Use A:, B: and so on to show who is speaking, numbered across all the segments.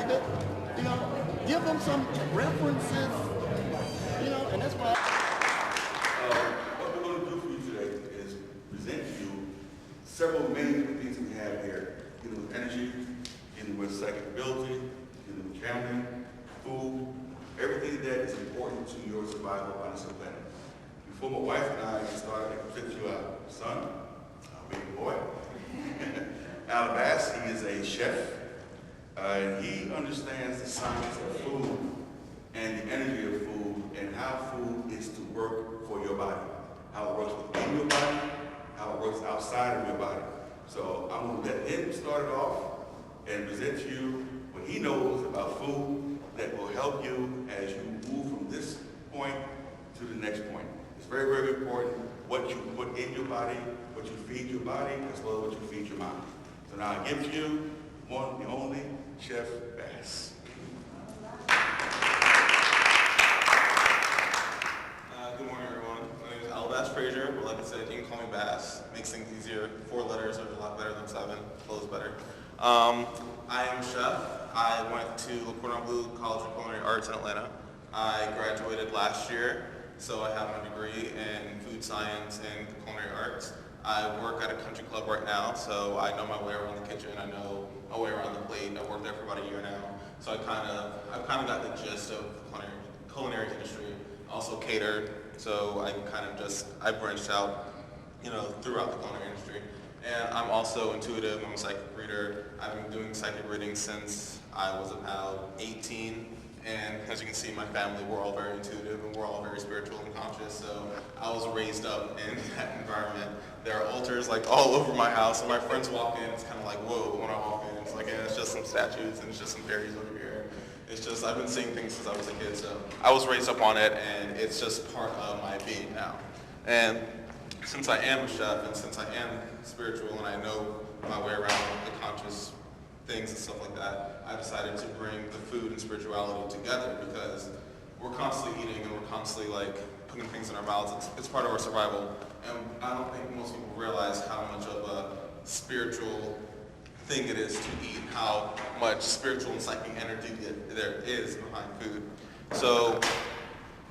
A: pretty good. Give them some references, and that's why.
B: What we're going to do for you today is present to you several many different things we have here, dealing with energy, dealing with psychic ability, dealing with gambling, food, everything that is important to your survival on this planet. Before my wife and I get started, I present you our son, our baby boy, Alabas. He is a chef, and he understands the science of food and the energy of food and how food is to work for your body, how it works within your body, how it works outside of your body. So I'm going to let him start it off and present to you what he knows about food that will help you as you move from this point to the next point. It's very, very important what you put in your body, what you feed your body, as well as what you feed your mind. So now I give to you one, the only, Chef Bass.
C: Good morning, everyone. My name is Sandra Fraser, but like I said, you can call me Bass. Makes things easier. 4 letters are a lot better than 7. Flows better. I am a chef. I went to La Cordon Bleu College of Culinary Arts in Atlanta. I graduated last year, so I have my degree in food science and culinary arts. I work at a country club right now, so I know my way around the kitchen. I know my way around the plate. I've worked there for about a year now, so I've kind of got the gist of the culinary industry. Also catered, so I branched out, throughout the culinary industry. And I'm also intuitive. I'm a psychic reader. I've been doing psychic reading since I was about 18. And as you can see, my family, we're all very intuitive and we're all very spiritual and conscious. So I was raised up in that environment. There are altars like all over my house, and my friends walk in, it's kind of like, whoa, when I walk in, it's like, yeah, it's just some statues and it's just some fairies over here. It's just, I've been seeing things since I was a kid, so I was raised up on it, and it's just part of my being now. And since I am a chef, and since I am spiritual, and I know my way around the conscious things and stuff like that, I decided to bring the food and spirituality together, because we're constantly eating and we're constantly putting things in our mouths. It's part of our survival, and I don't think most people realize how much of a spiritual thing it is to eat, how much spiritual and psychic energy there is behind food. So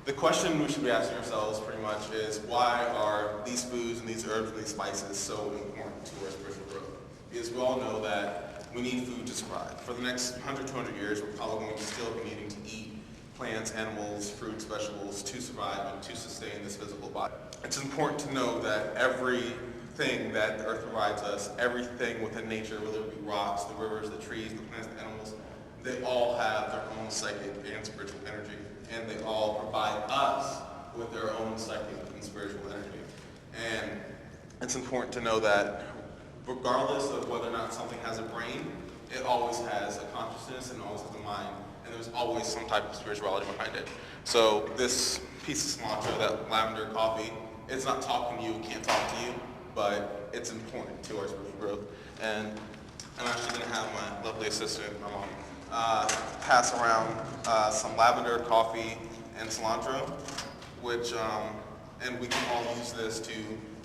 C: the question we should be asking ourselves pretty much is, why are these foods and these herbs and these spices so important to our spiritual growth? Because we all know that we need food to survive. For the next 100, 200 years, we're probably going to still be needing to eat plants, animals, fruits, vegetables to survive and to sustain this physical body. It's important to know that everything that the earth provides us, everything within nature, whether it be rocks, the rivers, the trees, the plants, the animals, they all have their own psychic and spiritual energy, and they all provide us with their own psychic and spiritual energy. And it's important to know that regardless of whether or not something has a brain, it always has a consciousness and always has a mind, and there's always some type of spirituality behind it. So this piece of cilantro, that lavender coffee, it's not talking to you, it can't talk to you, but it's important to our spiritual growth. And I'm actually going to have my lovely assistant, my mom, pass around some lavender coffee and cilantro, which, and we can all use this to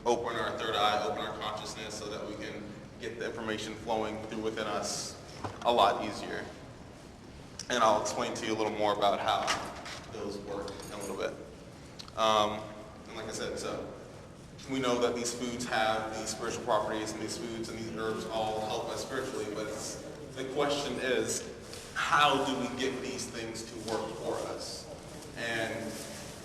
C: open our third eye, open our consciousness, so that we can get the information flowing through within us a lot easier. And I'll explain to you a little more about how those work in a little bit. And like I said, so we know that these foods have these spiritual properties, and these foods and these herbs all help us spiritually, but the question is, how do we get these things to work for us? And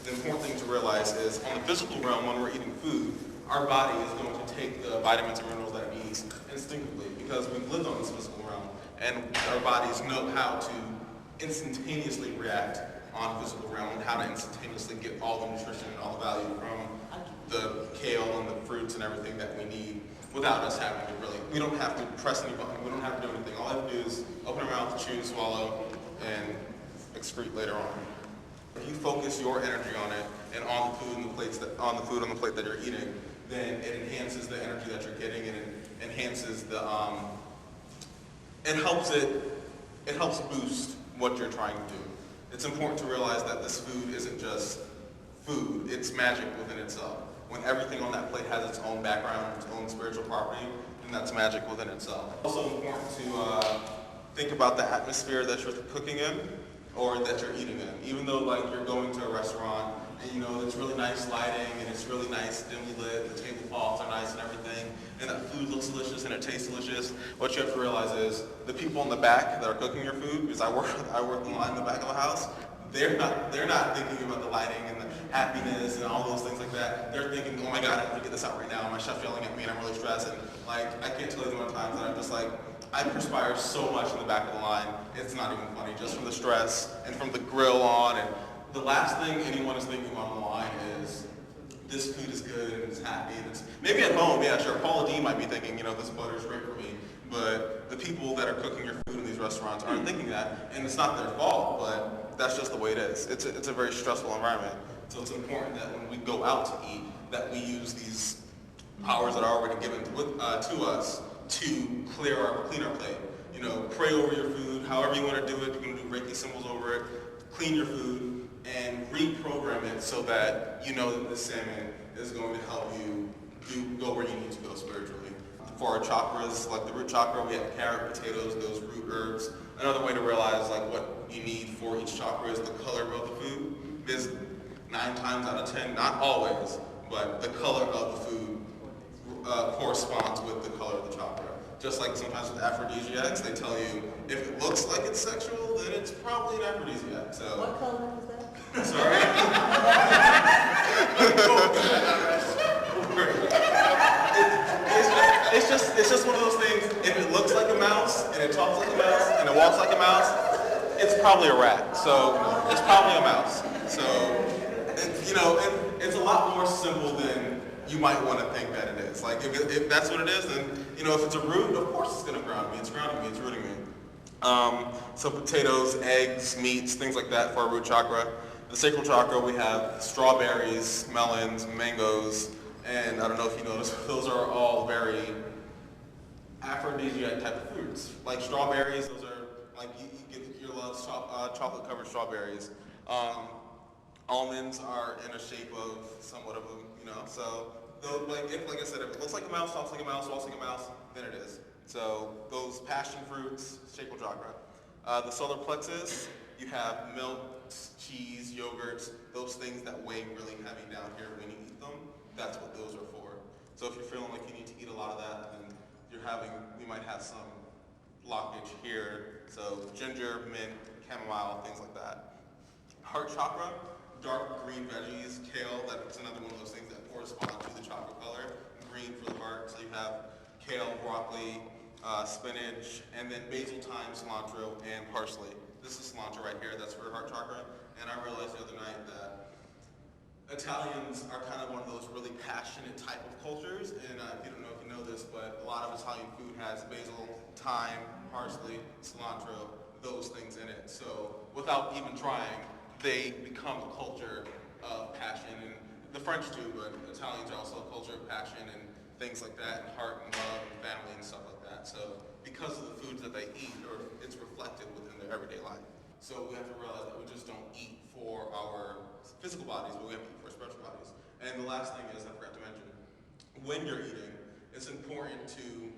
C: the important thing to realize is, on the physical realm, when we're eating food, our body is going to take the vitamins and minerals that it needs instinctively, because we've lived on this physical realm, and our bodies know how to instantaneously react on the physical realm and how to instantaneously get all the nutrition and all the value from the kale and the fruits and everything that we need without us having to we don't have to press any button, we don't have to do anything. All I have to do is open our mouth, chew, swallow, and excrete later on. If you focus your energy on it and on the food on the plate that you're eating, then it enhances the energy that you're getting, and it enhances the it helps boost what you're trying to do. It's important to realize that this food isn't just food, it's magic within itself. When everything on that plate has its own background, its own spiritual property, then that's magic within itself. Also important to think about the atmosphere that you're cooking in or that you're eating in. Even though like you're going to a restaurant and you know it's really nice lighting and it's really nice dimly lit, the tablecloths are nice and everything, and that food looks delicious and it tastes delicious, what you have to realize is the people in the back that are cooking your food, because I work in the line in the back of the house, they're not thinking about the lighting and the happiness and all those things like that. They're thinking, oh my God, I have to get this out right now. My chef's yelling at me and I'm really stressed. And like, I can't tell you the amount of times that I'm just like, I perspire so much in the back of the line. It's not even funny, just from the stress and from the grill on. And the last thing anyone is thinking on the line is, this food is good and it's happy. And it's, maybe at home, yeah, sure, Paula D might be thinking, you know, this butter is great for me. But the people that are cooking your food in these restaurants aren't thinking that, and it's not their fault, but that's just the way it is. It's a very stressful environment. So it's important that when we go out to eat, that we use these powers that are already given to us to clean our plate. You know, pray over your food, however you want to do it. You can do Reiki symbols over it, clean your food, and reprogram it so that you know that the salmon is going to help you go where you need to go spiritually. For our chakras, like the root chakra, we have carrot, potatoes, those root herbs. Another way to realize like what you need for each chakra is the color of the food. Is 9 times out of 10, not always, but the color of the food corresponds with the color of the chakra. Just like sometimes with aphrodisiacs, they tell you if it looks like it's sexual, then it's probably an aphrodisiac. So.
D: What color is that?
C: Sorry. It's just one of those things. If it looks like a mouse and it talks like a mouse and it walks like a mouse, it's probably a rat. So it's probably a mouse. So you know, it's a lot more simple than you might want to think that it is. Like if that's what it is, then you know, if it's a root, of course it's going to ground me. It's grounding me. It's rooting me. So potatoes, eggs, meats, things like that for our root chakra. The sacral chakra, we have strawberries, melons, mangoes, and I don't know if you noticed, those are all very aphrodisiac type of fruits. Like strawberries, those are like you love chocolate covered strawberries. Almonds are in a shape of somewhat of a, you know, so like I said, if it looks like a mouse, talks like a mouse, walks like a mouse, then it is. So those passion fruits, sacral chakra. The solar plexus, you have milk, cheese, yogurts, those things that weigh really heavy down here when you eat them. That's what those are for. So if you're feeling like you need to eat a lot of that, then you might have some blockage here. So ginger, mint, chamomile, things like that. Heart chakra, dark green veggies, kale, that's another one of those things that correspond to the chakra color. Green for the heart, so you have kale, broccoli, spinach, and then basil, thyme, cilantro, and parsley. This is cilantro right here, that's for heart chakra. And I realized the other night that Italians are kind of one of those really passionate type of cultures, and you don't know if you know this, but a lot of Italian food has basil, thyme, parsley, cilantro, those things in it. So without even trying, they become a culture of passion, and the French too, but Italians are also a culture of passion and things like that, and heart and love and family and stuff like that. So because of the foods that they eat, it's reflected within their everyday life. So we have to realize that we just don't eat for our physical bodies, but we have to eat for our spiritual bodies. And the last thing is, I forgot to mention, when you're eating, it's important to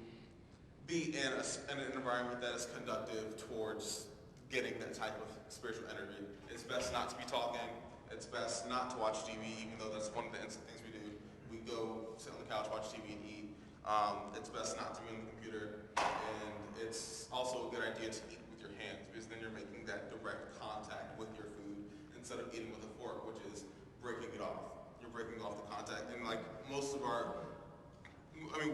C: be in an environment that is conductive towards getting that type of spiritual energy. It's best not to be talking. It's best not to watch TV, even though that's one of the instant things we do. We go sit on the couch, watch TV, and eat. It's best not to be on the computer. And it's also a good idea to eat with your hands, because then you're making that direct contact with your food instead of eating with a fork, which is breaking it off. You're breaking off the contact. And like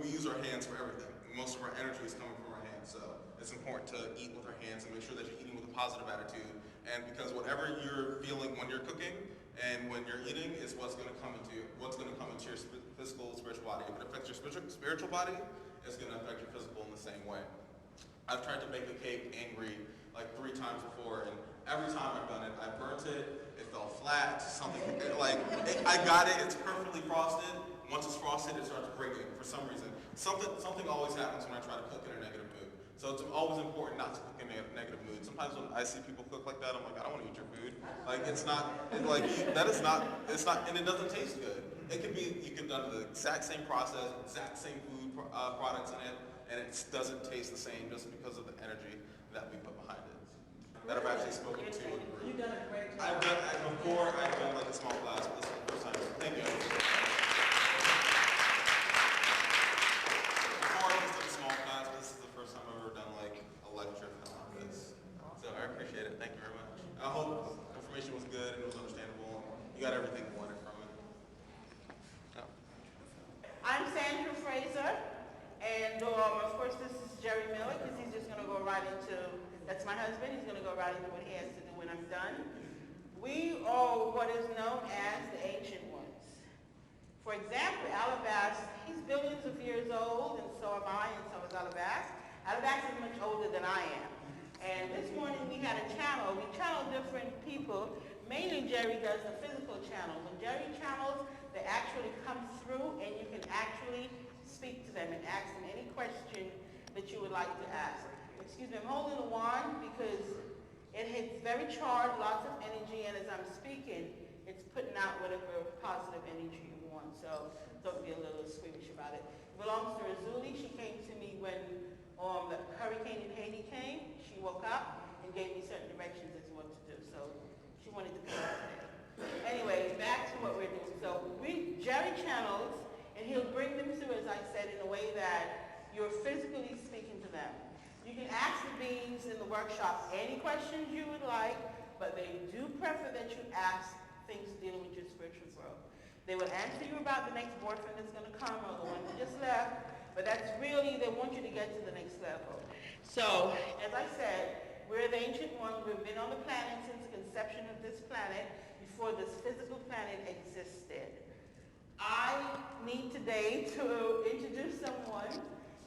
C: we use our hands for everything. Most of our energy is coming from our hands. So it's important to eat with our hands and make sure that you're eating with a positive attitude. And because whatever you're feeling when you're cooking and when you're eating is what's going to come into your physical, spiritual body. If it affects your spiritual body, it's going to affect your physical in the same way. I've tried to bake a cake angry like 3 times before, and every time I've done it, I burnt it. It fell flat. I got it. It's perfectly frosted. Once it's frosted, it starts breaking for some reason. Something always happens when I try to cook in a negative mood. So it's always important not to cook in a negative mood. Sometimes when I see people cook like that, I'm like, I don't want to eat your food. Like it's not, it's not, and it doesn't taste good. It could be, you could have done the exact same process, exact same food, products in it, and it doesn't taste the same just because of the energy that we put behind it. That I've actually spoken to.
D: You've done a great job.
C: I've done like a small class, but this is the first time. Thank you. Before I just did a small class, but this is the first time I've ever done like a lecture like this. So I appreciate it. Thank you very much. I hope the information was good and it was understandable. You got everything you wanted from it. Yeah.
D: I'm Sandra Fraser, and of course this is Jerry Miller, because he's just going to go right into, that's my husband, he's going to go right into what he has to do when I'm done. We are what is known as the ancient ones. For example, Alabaster, he's billions of years old, and so am I, and so is Alabaster. Alabaster is much older than I am. And this morning we had a channel. We channel different people. Mainly Jerry does the physical channel. When Jerry channels, they actually come through and you can actually speak to them and ask them any question that you would like to ask. Excuse me, I'm holding the wand because it's very charged, lots of energy, and as I'm speaking, it's putting out whatever positive energy you want. So don't be a little squeamish about it. It belongs to Razuli. She came to me when the hurricane in Haiti came. She woke up and gave me certain directions as to what to do. So she wanted to come out today. Anyways, back to what we're doing. So Jerry channels, and he'll bring them through, as I said, in a way that you're physically speaking to them. You can ask the beings in the workshop any questions you would like, but they do prefer that you ask things dealing with your spiritual growth. They will answer you about the next boyfriend that's going to come or the one that just left, but that's really, they want you to get to the next level. So, as I said, we're the ancient ones. We've been on the planet since the conception of this planet, before this physical planet existed. I need today to introduce someone,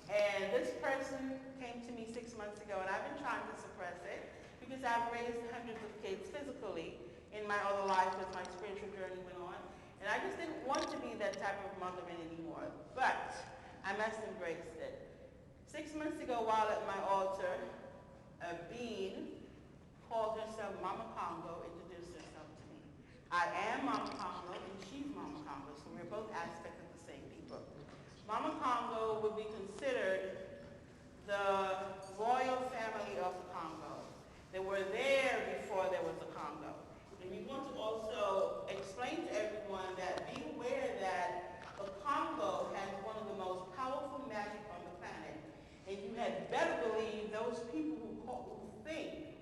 D: and this person came to me 6 months ago, and I've been trying to suppress it because I've raised hundreds of kids physically in my other life as my spiritual journey went on, and I just didn't want to be that type of mother anymore, but I must embrace it. 6 months ago, while at my altar, a being called herself Mama Congo introduced herself to me. I am Mama Congo, and she's Mama Congo, so we're both aspects of the same people. Mama Congo would be considered the royal family of the Congo. They were there before there was a Congo. And we want to also explain to everyone that be aware that the Congo has one of the most powerful magic on the planet. And you had better believe those people who think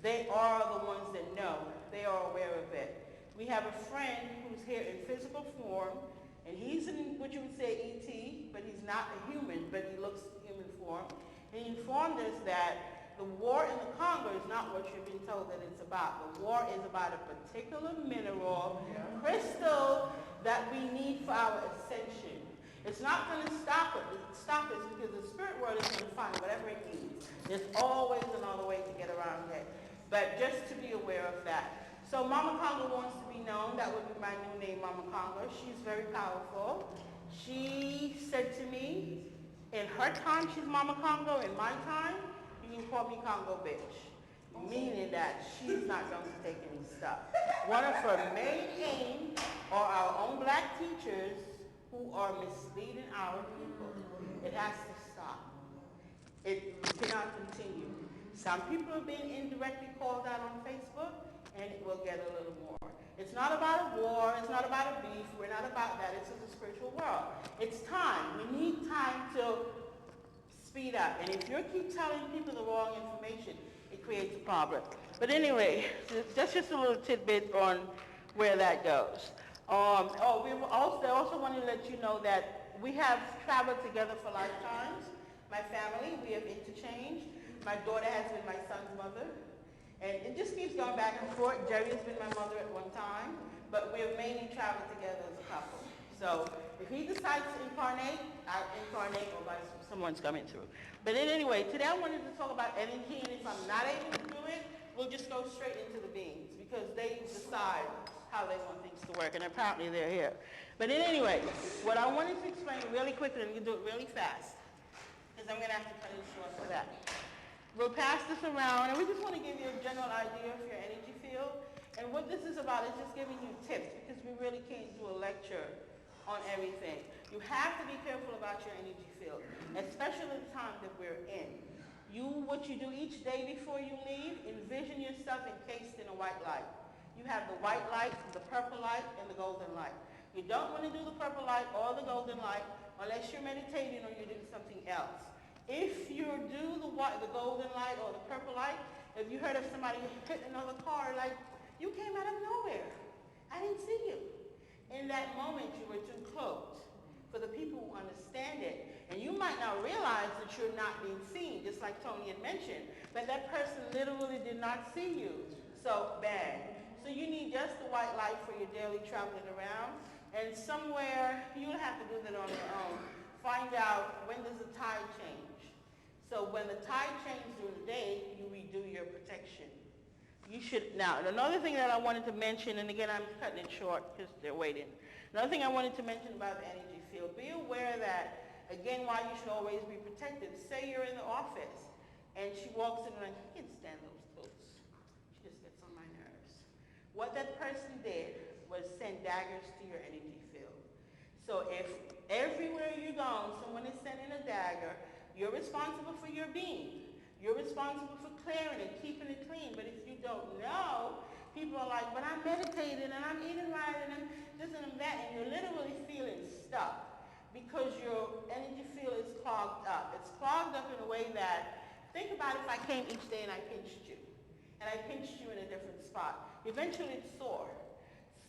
D: they are the ones that know. They are aware of it. We have a friend who's here in physical form, and he's in what you would say ET, but he's not a human, but he looks human form. And he informed us that the war in the Congo is not what you've been told that it's about. The war is about a particular mineral, crystal, that we need for our ascension. It's not going to stop us because the spirit world is going to find whatever it needs. There's always another way to get around it. But just to be aware of that. So Mama Congo wants to be known. That would be my new name, Mama Congo. She's very powerful. She said to me, in her time, she's Mama Congo. In my time, you can call me Congo bitch. Meaning that she's not going to take any stuff. One of her main aims are our own black teachers who are misleading our people. It has to stop. It cannot continue. Some people are being indirectly called out on Facebook, and it will get a little more. It's not about a war. It's not about a beef. We're not about that. It's a spiritual world. It's time. We need time to speed up. And if you keep telling people the wrong information, it creates a problem. But anyway, that's just a little tidbit on where that goes. We also want to let you know that we have traveled together for lifetimes. My family, we have interchanged. My daughter has been my son's mother. And it just keeps going back and forth. Jerry has been my mother at one time, but we have mainly traveled together as a couple. So if he decides to incarnate, I incarnate, or someone's coming through. But anyway, today I wanted to talk about energy, and if I'm not able to do it, we'll just go straight into the beings, because they decide how they want things to work, and apparently they're here. But anyway, what I wanted to explain really quickly, and you do it really fast, because I'm going to have to cut it short for that. We'll pass this around, and we just want to give you a general idea of your energy field. And what this is about is just giving you tips, because we really can't do a lecture on everything. You have to be careful about your energy field. especially the time that we're in. What you do each day before you leave, envision yourself encased in a white light. You have the white light, the purple light, and the golden light. You don't want to do the purple light or the golden light unless you're meditating or you're doing something else. If you do the golden light or the purple light, if you heard of somebody hit another car, like, you came out of nowhere. I didn't see you. In that moment, you were too close for the people who understand it. And you might not realize that you're not being seen, just like Tony had mentioned, but that person literally did not see you. So bad. So you need just the white light for your daily traveling around. And somewhere, you'll have to do that on your own. Find out, when does the tide change? So when the tide changes during the day, you redo your protection. You should, now, another thing that I wanted to mention, and again, I'm cutting it short because they're waiting. Another thing I wanted to mention about the energy field, be aware that, again, why you should always be protected. Say you're in the office, and she walks in and like, I can't stand those clothes. She just gets on my nerves. What that person did was send daggers to your energy field. So if everywhere you go, someone is sending a dagger, you're responsible for your being. You're responsible for clearing it, keeping it clean. But if you don't know, people are like, but I'm meditating and I'm eating right and I'm this and I'm that, and you're literally feeling stuck because your energy field is clogged up. It's clogged up in a way that, think about if I came each day and I pinched you, and I pinched you in a different spot. Eventually it's sore.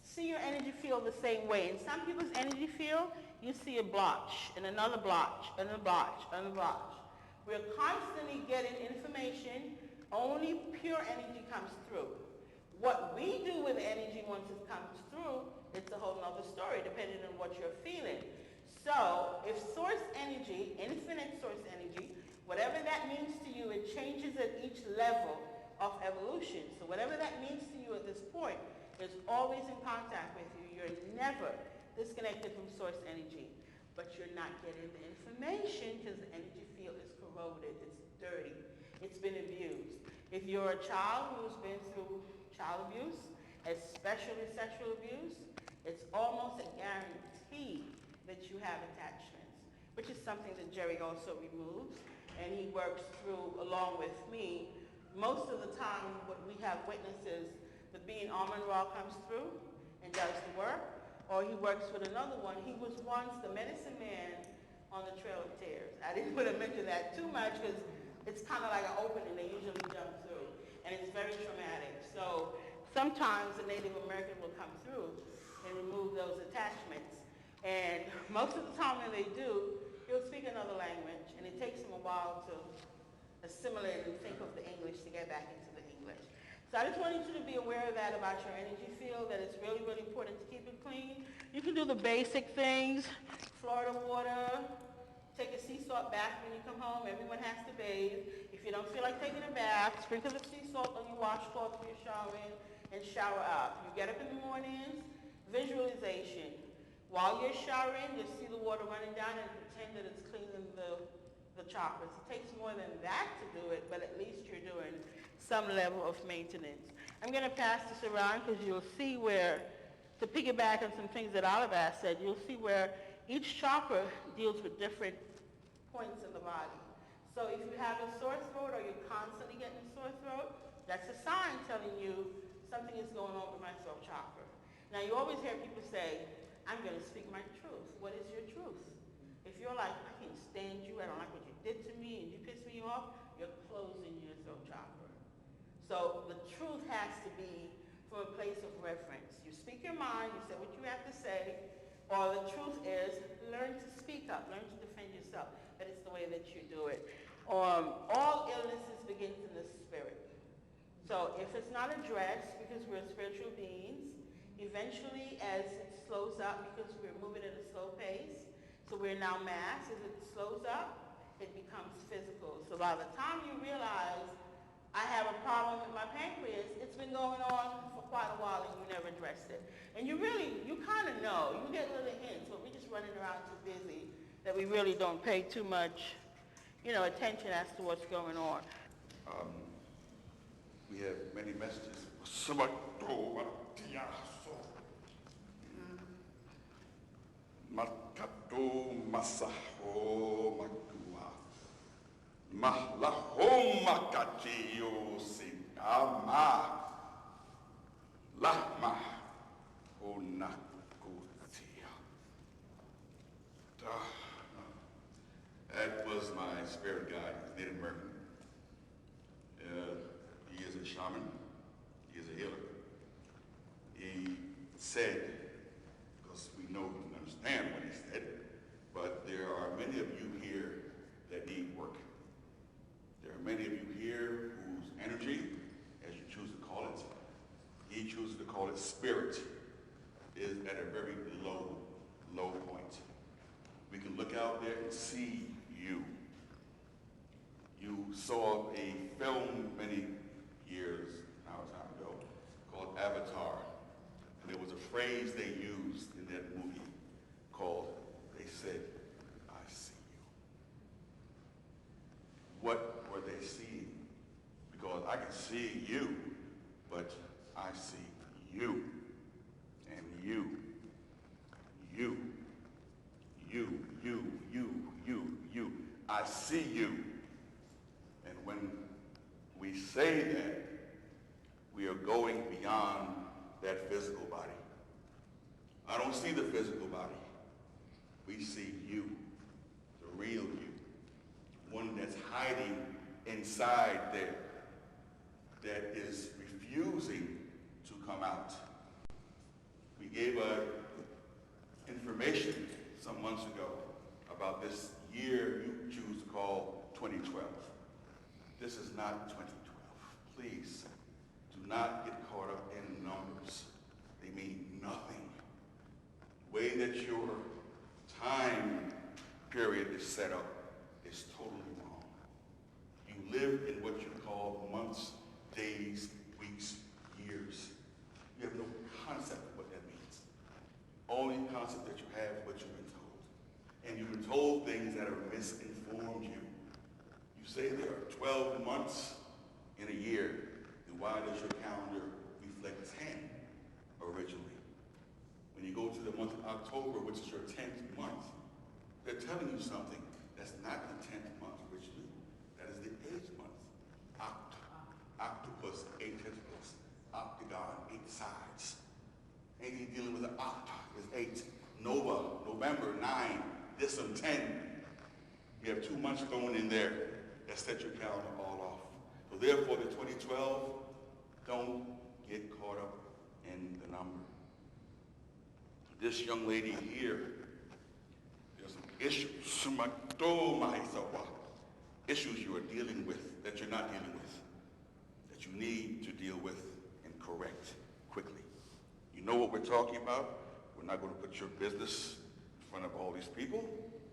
D: See your energy field the same way. In some people's energy field, you see a blotch, and another blotch, and a blotch, and a blotch. We're constantly getting information. Only pure energy comes through. What we do with energy once it comes through, it's a whole nother story, depending on what you're feeling. So if source energy, infinite source energy, whatever that means to you, it changes at each level of evolution. So whatever that means to you at this point, is always in contact with you. You're never disconnected from source energy. But you're not getting the information because the energy field is corroded, it's dirty, it's been abused. If you're a child who's been through child abuse, especially sexual abuse, it's almost a guarantee that you have attachments, which is something that Jerry also removes, and he works through along with me. Most of the time, what we have witnesses, the being almond raw comes through and does the work, or he works with another one. He was once the medicine man on the Trail of Tears. I didn't want to mention that too much because it's kind of like an opening they usually jump through, and it's very traumatic. So sometimes the Native American will come through and remove those attachments. And most of the time when they do, he'll speak another language, and it takes him a while to assimilate and think of the English to get back into the English. So I just wanted you to be aware of that about your energy field, that it's really, really important to keep it clean. You can do the basic things, Florida water, take a sea salt bath when you come home. Everyone has to bathe. If you don't feel like taking a bath, sprinkle the sea salt on your washcloth when you're showering and shower up. You get up in the mornings, visualization. While you're showering, you see the water running down and pretend that it's cleaning the chakras. It takes more than that to do it, but at least you're doing some level of maintenance. I'm going to pass this around because you'll see where, to piggyback on some things that Oliver said, you'll see where each chakra deals with different points in the body. So if you have a sore throat or you're constantly getting a sore throat, that's a sign telling you something is going on with my throat chakra. Now you always hear people say, I'm going to speak my truth. What is your truth? If you're like, I can't stand you, I don't like what you did to me, and you piss me off, you're closing your throat chakra. So the truth has to be from a place of reference. You speak your mind, you say what you have to say, or the truth is, learn to speak up, learn to defend yourself. That is the way that you do it. All illnesses begin in the spirit. So if it's not addressed, because we're spiritual beings, eventually as it slows up, because we're moving at a slow pace, so we're now mass, as it slows up, it becomes physical. So by the time you realize, I have a problem with my pancreas, it's been going on for quite a while and you never addressed it. And you kind of know, you get little hints, but we're just running around too busy that we really don't pay too much, attention as to what's going on.
B: We have many messages. Markato masaho Mahlahoma katiyo sigama. Lahma onakutia. That was my spirit guide, Native American. He is a shaman. He is a healer. He said, because we know and understand what he said, but there are many of you here that need work. There are many of you here whose energy, as you choose to call it, he chooses to call it spirit, is at a very low point. We can look out there and see you. You saw a film many years, now time ago, called Avatar. And there was a phrase they used in that movie called, they said, I see you. What were they seeing? Because I can see you, but I see you, and you. I see you. And when we say that, we are going beyond that physical body. I don't see the physical body. We see you, the real you, one that's hiding inside there, that is refusing to come out. We gave information some months ago about this year you choose to call 2012. This is not 2012. Please, do not get caught up in numbers. They mean nothing. The way that your time period is set up is totally wrong. You live in what you call months, days, weeks, years. You have no concept of what that means. Only concept that you have is what you've been told. And you've been told things that have misinformed you. You say there are 12 months in a year, then why does your calendar reflect 10 originally? When you go to the month of October, which is your 10th month, they're telling you something that's not the 10th month originally. That is the 8th month. Octopus, 8 tentacles. Octagon, 8 sides. Anything dealing with an octa is 8. Nova, November, 9. Decem, 10. You have 2 months thrown in there that set your calendar all off. So therefore, the 2012, don't get caught up in the number. This young lady here, there's some issues you are dealing with that you're not dealing with, that you need to deal with and correct quickly. You know what we're talking about. We're not going to put your business in front of all these people.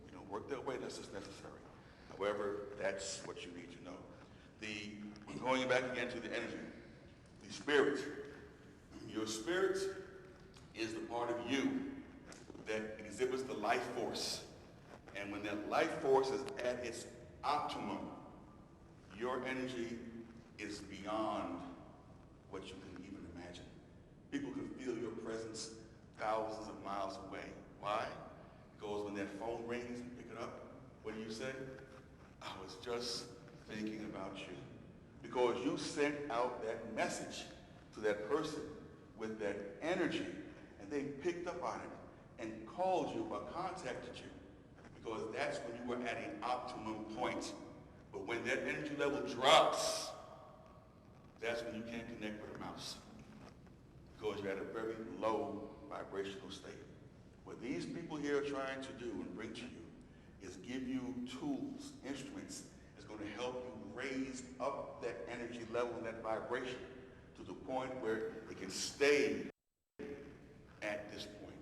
B: You don't work that way, that's just necessary. However, that's what you need to know. Going back again to the energy, the spirit. Your spirit is the part of you that exhibits the life force. And when that life force is at its optimum, your energy is beyond what you can even imagine. People can feel your presence thousands of miles away. Why? Because when that phone rings and pick it up, what do you say? I was just thinking about you. Because you sent out that message to that person with that energy, and they picked up on it and called you or contacted you, because that's when you were at an optimum point. But when that energy level drops, that's when you can't connect with a mouse, because you're at a very low vibrational state. What these people here are trying to do and bring to you is give you tools, instruments, that's going to help you raise up that energy level and that vibration to the point where it can stay at this point.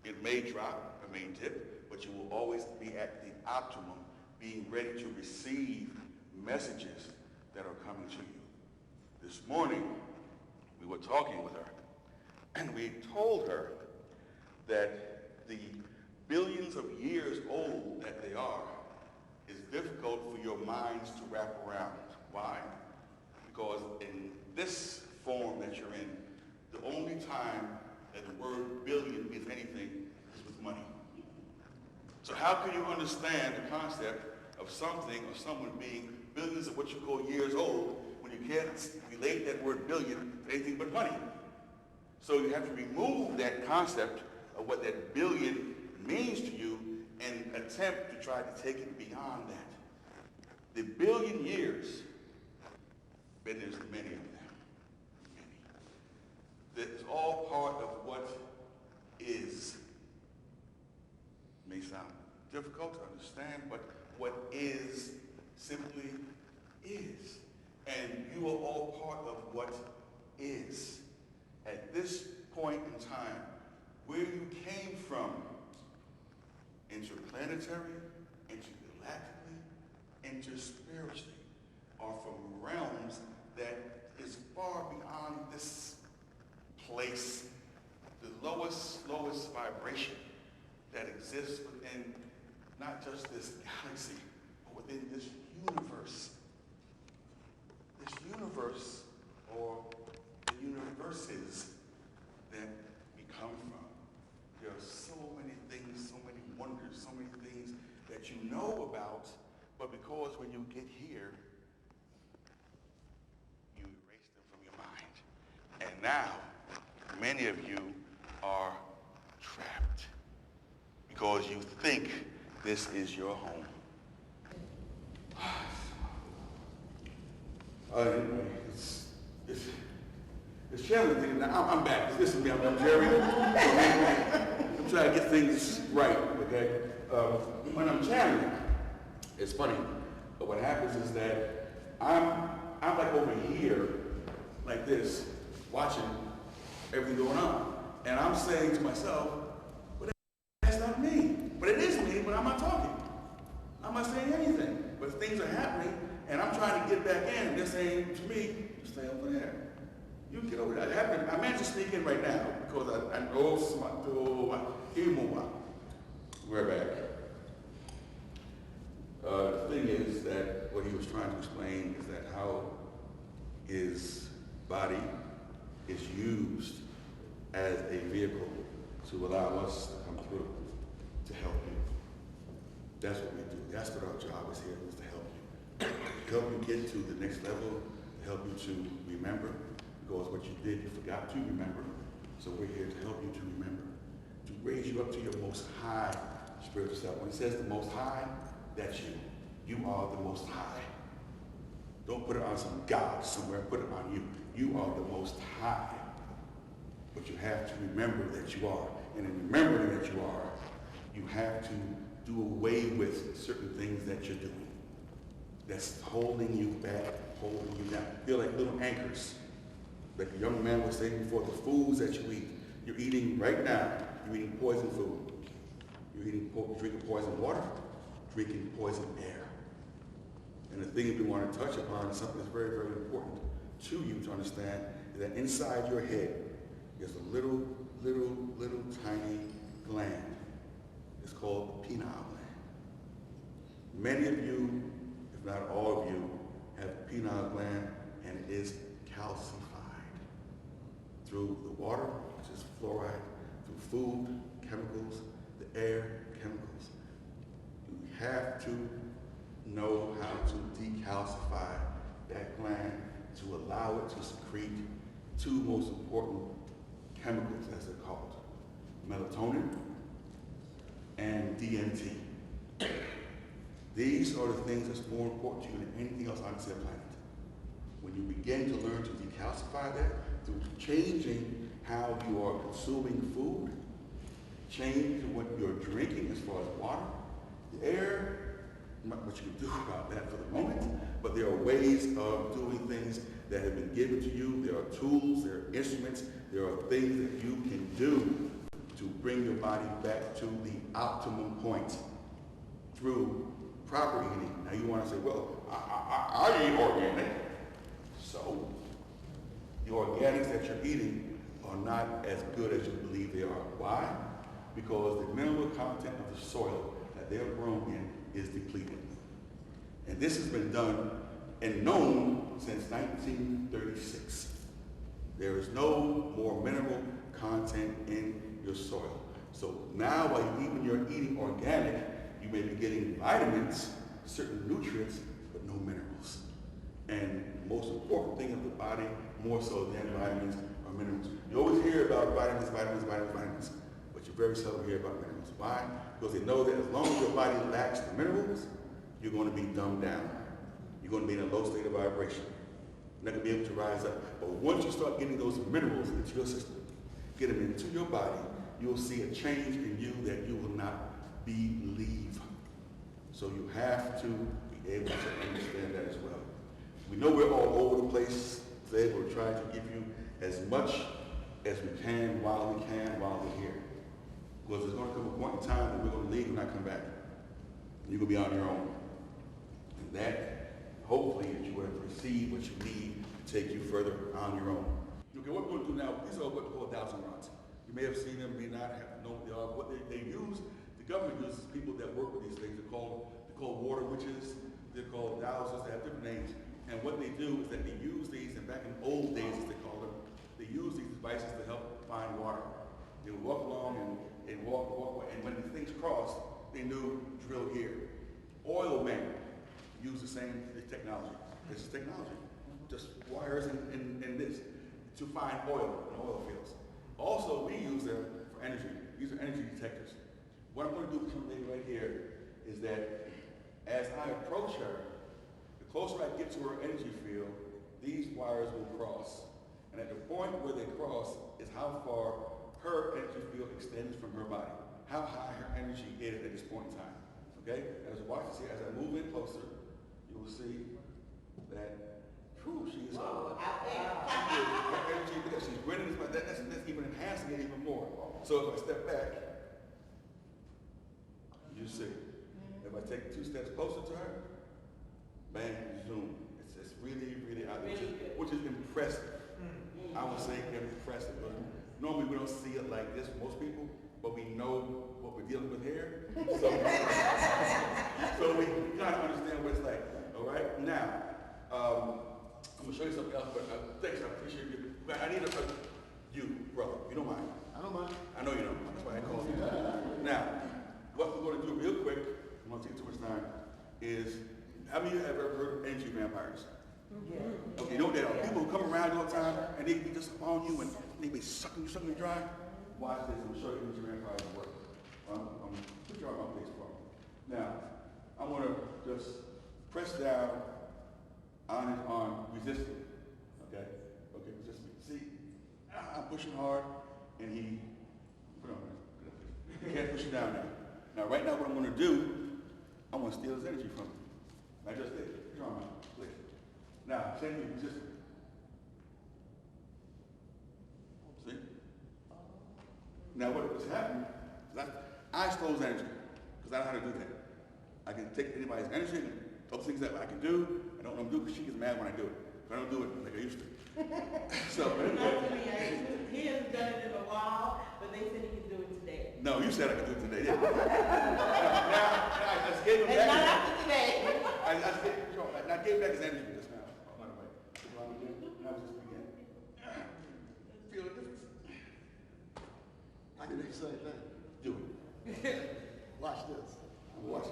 B: It may drop, it may dip, but you will always be at the optimum, being ready to receive messages that are coming to you. This morning, we were talking with her, and we told her that the billions of years old that they are is difficult for your minds to wrap around. Why? Because in this form that you're in, the only time that the word billion means anything is with money. So how can you understand the concept of of something or someone being billions of what you call years old when you can't relate that word billion to anything but money. So you have to remove that concept of what that billion means to you and attempt to try to take it beyond that. The billion years, and there's many of them, many. That's all part of what is. May sound difficult to understand, but what is simply is. And you are all part of what is. At this point in time, where you came from, interplanetary, intergalactically, interspiritually, are from realms that is far beyond this place, the lowest vibration that exists within not just this galaxy, but within this universe. This universe, or the universes that we come from. There are so many things, so many wonders, so many things that you know about, but because when you get here, you erase them from your mind. And now, many of you are trapped because you think this is your home. Anyway, it's challenging. Now, I'm back. Listen to me, I'm Jerry. I'm trying to get things right, okay? When I'm channeling, it's funny. But what happens is that I'm like over here, like this, watching everything going on. And I'm saying to myself, well, that's not me. But it is me, but I'm not talking. I'm not saying anything. But things are happening, and I'm trying to get back in, and they're saying to me, stay over there. You get over there. I managed to sneak in right now because I know we're back. The thing is that what he was trying to explain is that how his body is used as a vehicle to allow us to come through, to help you. That's what we do. That's what our job is here, is to help you. To help you get to the next level, to help you to remember, because what you did, you forgot to remember. So we're here to help you to remember, to raise you up to your most high spiritual self. When it says the most high, that's you. You are the most high. Don't put it on some God somewhere, put it on you. You are the most high. But you have to remember that you are. And in remembering that you are, you have to do away with certain things that you're doing that's holding you back, holding you down. Feel like little anchors. Like a young man was saying before, the foods that you eat. You're eating right now, you're eating poison food. You're drinking poison water, drinking poison air. And the thing that we want to touch upon is something that's very, very important to you to understand, is that inside your head, there's a little tiny gland. It's called the pineal gland. Many of you, if not all of you, have a pineal gland, and it is calcified through the water, which is fluoride, through food, chemicals, the air, chemicals. You have to know how to decalcify that gland to allow it to secrete two most important chemicals, as they're called, melatonin and DMT. These are the things that's more important to you than anything else on this planet. When you begin to learn to decalcify that through changing how you are consuming food, change what you're drinking as far as water, the air, not much you can do about that for the moment, but there are ways of doing things that have been given to you. There are tools, there are instruments, there are things that you can do to bring your body back to the optimum point through proper eating. Now you want to say, well, I eat organic. So the organics that you're eating are not as good as you believe they are. Why? Because the mineral content of the soil that they're grown in is depleted. And this has been done and known since 1936. There is no more mineral content in your soil. So now when you're eating organic, you may be getting vitamins, certain nutrients, but no minerals. And the most important thing of the body, more so than vitamins or minerals. You always hear about vitamins, but you very seldom hear about minerals. Why? Because they know that as long as your body lacks the minerals, you're going to be dumbed down. You're going to be in a low state of vibration. You're not going to be able to rise up. But once you start getting those minerals into your system, get them into your body, you'll see a change in you that you will not believe. So you have to be able to understand that as well. We know we're all over the place. Today we're trying to give you as much as we can while we're here. Because there's going to come a point in time that we're going to leave and not come back. You're going to be on your own. And that, hopefully, that you will have received what you need to take you further on your own. Okay, what we're going to do now, these are what we call dowsing rods. You may have seen them, may not have known what they are. What they use, the government uses people that work with these things. They're called water witches. They're called dowsers. They have different names. And what they do is that they use these, and back in old days, as they call them, they use these devices to help find water. They would walk along and walk, and when the things crossed, they knew drill here. Oil men use the same technology. This is technology. Just wires and this to find oil in oil fields. Also, we use them for energy. These are energy detectors. What I'm going to do with somebody right here is that as I approach her, the closer I get to her energy field, these wires will cross. And at the point where they cross is how far her energy field extends from her body. How high her energy is at this point in time. Okay? As watch this here, as I move in closer, you will see that she is her energy, because she's grinning, that's even enhancing it even more. So if I step back, you see. If I take 2 steps closer to her, bang, zoom. It's really, really out there, which is impressive. I would say impressive. Normally we don't see it like this, most people, but we know what we're dealing with here. So we kind of understand what it's like. All right? Now, I'm going to show you something else, but thanks, I appreciate you. But I need you, brother. You don't mind?
A: I don't mind.
B: I know you don't mind. That's why I called you. Now, what we're going to do real quick, I don't take too much time, is how many of you have ever heard of energy vampires? Yeah. Okay, you know what they are? People who come around all the time and they be just on you and they be sucking you dry. Watch this, I'm going to show you energy vampires work. Put your arm on please for me. Now, I want to just press down on his arm, resist him. Okay, resist me. See, I'm pushing hard and he, put on there. Can't push it down now. Now, right now, what I'm going to do, I'm going to steal his energy from him. I just did. Put your arm out, please. Now, same thing, resist me. See? Now, what's happening is I stole his energy because I know how to do that. I can take anybody's energy and other things that I can do. I don't know what to do because she gets mad when I do it. But I don't do it like I used to. So,
D: he hasn't done it in a while, but they said he can do it today.
B: No, you said I could do it today. Yeah. now, I just gave him back.
D: Not after today.
B: I gave back his energy just now. By the way. Now we just begin. Feel the difference?
A: I can do the same thing.
B: Do it.
A: Watch this.
B: Watch it.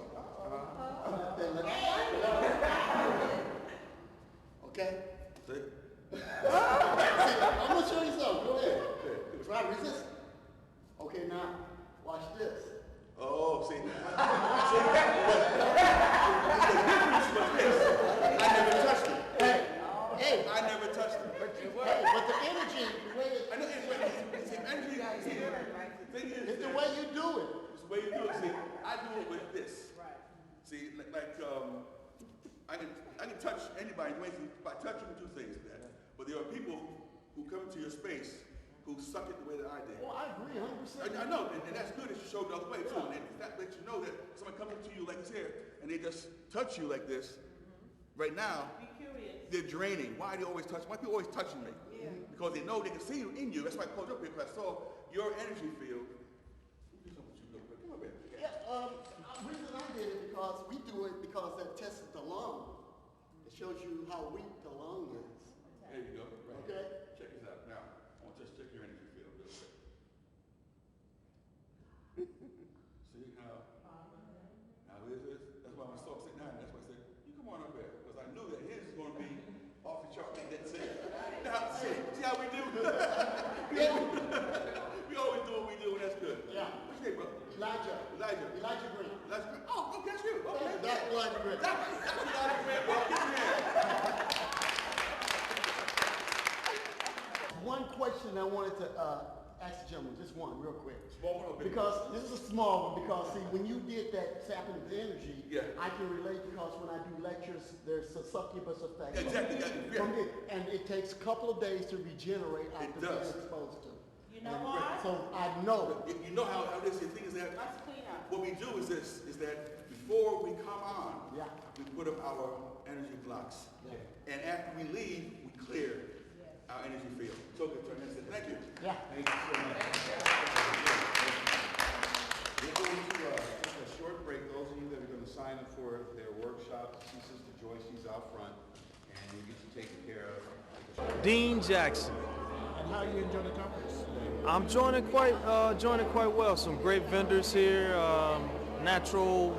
A: Okay?
B: See?
A: I'm going to show you something. Go ahead. Try to resist. Okay, now, watch this.
B: Oh, see. The difference was this. I never touched it.
A: Hey,
B: I never touched it.
A: but the energy, the way
B: I know it's energy.
A: it's the way you do it.
B: It's the way you do it. See, I do it with this.
D: Right.
B: See, I can touch anybody by touching do things like that. But there are people who come into your space who suck it the way that I did.
A: Well, I agree 100%.
B: I know, and that's good that you showed the other way too. And that lets you know that somebody comes up to you like this here, and they just touch you like this. Right now,
D: Be curious.
B: they're draining. Why are they always touching? Why are people always touching me?
D: Yeah.
B: Because they know they can see you in you. That's why I called you up here, because I saw your energy field. Come up here.
A: Yeah, the reason I did it because we do it because that tests the lung. It shows you how weak the lung is.
B: There you go. Right.
A: Okay.
B: Check this out. Now, I want to just check your energy field real quick. See how is this? That's why I'm so sitting down. That's We always do what we do, and that's good.
A: Yeah.
B: What's your name, brother?
A: Elijah.
B: Elijah.
A: Elijah Green.
B: Elijah Green. Oh, that's you. Okay.
A: That's Elijah Green.
B: That's Elijah Green. Well, get your hand.
A: One question I wanted to ask the gentleman, just one, real quick.
B: Small one or big one?
A: Because this is a small one, because see, when you did that tapping of energy,
B: Yeah.
A: I can relate because when I do lectures, there's a succubus effect.
B: Exactly, yeah.
A: From it, and it takes a couple of days to regenerate after being
B: does.
A: exposed to.
D: You know what?
A: So I know.
B: You know how this the thing is that
D: Let's clean up.
B: what we do is this, is that before we come on,
A: Yeah.
B: we put up our energy blocks.
A: Yeah.
B: And after we leave, we clear our energy field. So good, turn and say, thank you.
A: Yeah.
B: Thank you so much. We're going to take a short break. Those of you that are going to sign up for their workshop, see Sister Joyce, she's out front, and we'll get you taken care of.
E: Dean Jackson.
A: And how you enjoy the conference?
E: I'm joining quite well. Some great vendors here, natural,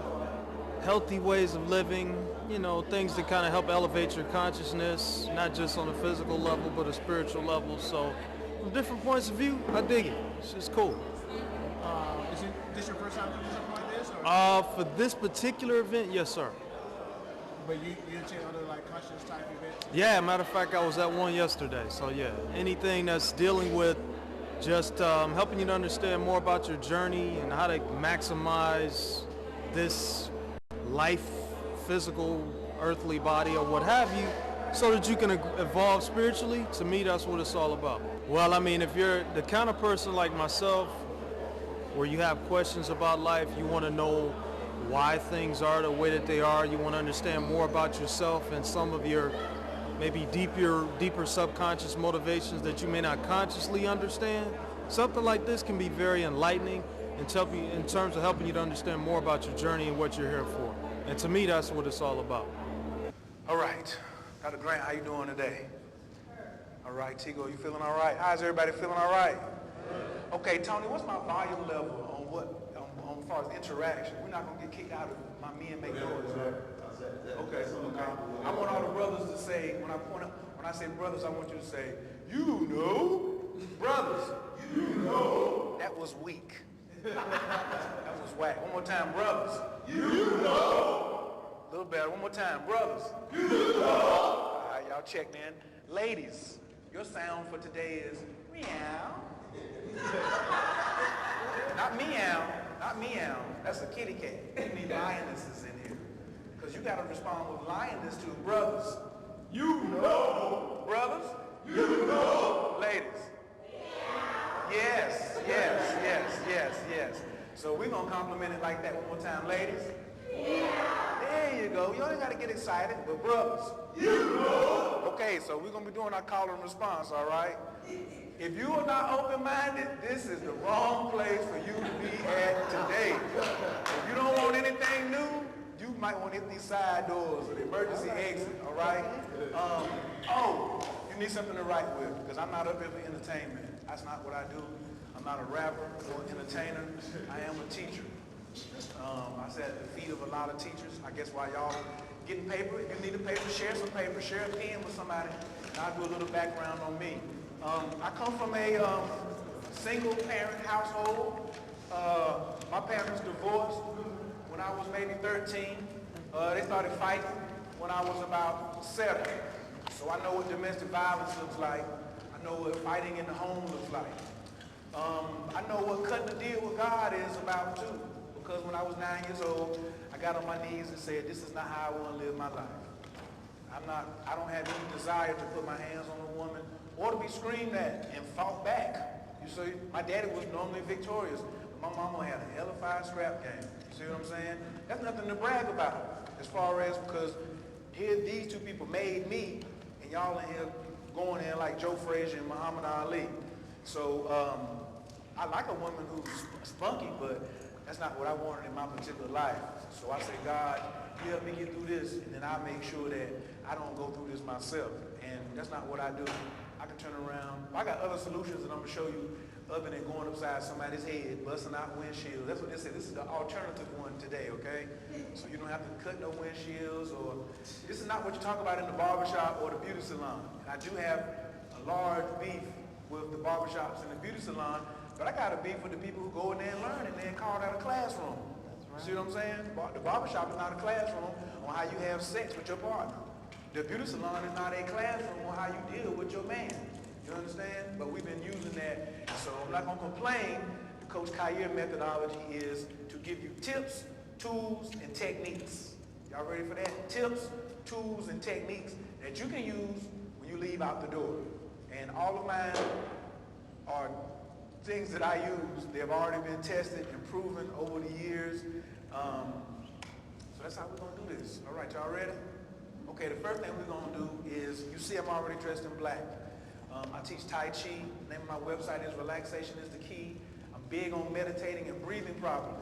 E: healthy ways of living, you know, things that kind of help elevate your consciousness, not just on a physical level, but a spiritual level. So from different points of view, I dig it. It's just cool.
F: Is this your first time doing something like this? Or?
E: For this particular event, yes, sir.
F: But you attend other like conscious type events?
E: Yeah, matter of fact, I was at one yesterday. So yeah, anything that's dealing with just helping you to understand more about your journey and how to maximize this life, physical, earthly body or what have you, so that you can evolve spiritually. To me, that's what it's all about. Well, I mean, if you're the kind of person like myself, where you have questions about life, you want to know why things are the way that they are, you want to understand more about yourself and some of your maybe deeper subconscious motivations that you may not consciously understand, something like this can be very enlightening in terms of helping you to understand more about your journey and what you're here for. And to me, that's what it's all about.
F: All right. Dr. Grant, how you doing today? All right, Tigo, you feeling all right? How's everybody feeling all right? Okay, Tony, what's my volume level on as far as interaction? We're not going to get kicked out of my men make noise, right? Okay. I want all the brothers to say, when I say brothers, I want you to say, you know, brothers, you know. That was weak. That was whack. One more time, brothers. You know. A little better. One more time, brothers. You know. All right, y'all check in. Ladies, your sound for today is meow. Not meow. Not meow. That's a kitty cat. You need lionesses in here. Because you got to respond with lioness to brothers. You know. Brothers. You know. Ladies. Yes, yes, yes, yes, yes. So we're going to compliment it like that one more time. Ladies. There you go. You only got to get excited. But brothers. You know. Okay, so we're going to be doing our call and response, all right? If you are not open-minded, this is the wrong place for you to be at today. If you don't want anything new, you might want to hit these side doors or the emergency exit, all right? You need something to write with, because I'm not up here for entertainment. That's not what I do. I'm not a rapper or an entertainer. I am a teacher. I sat at the feet of a lot of teachers. I guess while y'all getting paper, if you need a paper, share some paper, share a pen with somebody, and I'll do a little background on me. I come from a single-parent household. My parents divorced when I was maybe 13. They started fighting when I was about 7. So I know what domestic violence looks like. I know what fighting in the home looks like. I know what cutting a deal with God is about too. Because when I was 9 years old, I got on my knees and said, this is not how I want to live my life. I don't have any desire to put my hands on a woman or to be screamed at and fought back. You see, my daddy was normally victorious, but my mama had a hell-of-a scrap game. You see what I'm saying? That's nothing to brag about, as far as because here these two people made me, and y'all in here going in like Joe Frazier and Muhammad Ali. So I like a woman who's spunky, but that's not what I wanted in my particular life. So I say, God, you help me get through this, and then I make sure that I don't go through this myself. And that's not what I do. I can turn around. I got other solutions that I'm going to show you other than going upside somebody's head, busting out windshields. That's what they say. This is the alternative one today, okay? So you don't have to cut no windshields, or this is not what you talk about in the barbershop or the beauty salon. And I do have a large beef with the barbershops and the beauty salon, but I got a beef with the people who go in there and learn and then call that a classroom. See what I'm saying? The barbershop is not a classroom on how you have sex with your partner. The beauty salon is not a classroom on how you deal with your man. You understand? But we've been using that, so I'm not gonna complain. The Coach Khayr methodology is to give you tips, tools, and techniques. Y'all ready for that? Tips, tools, and techniques that you can use when you leave out the door. And all of mine are things that I use. They've already been tested and proven over the years. So that's how we're gonna do this. All right, y'all ready? Okay, the first thing we're gonna do is, you see I'm already dressed in black. I teach Tai Chi. The name of my website is Relaxation is the Key. I'm big on meditating and breathing properly.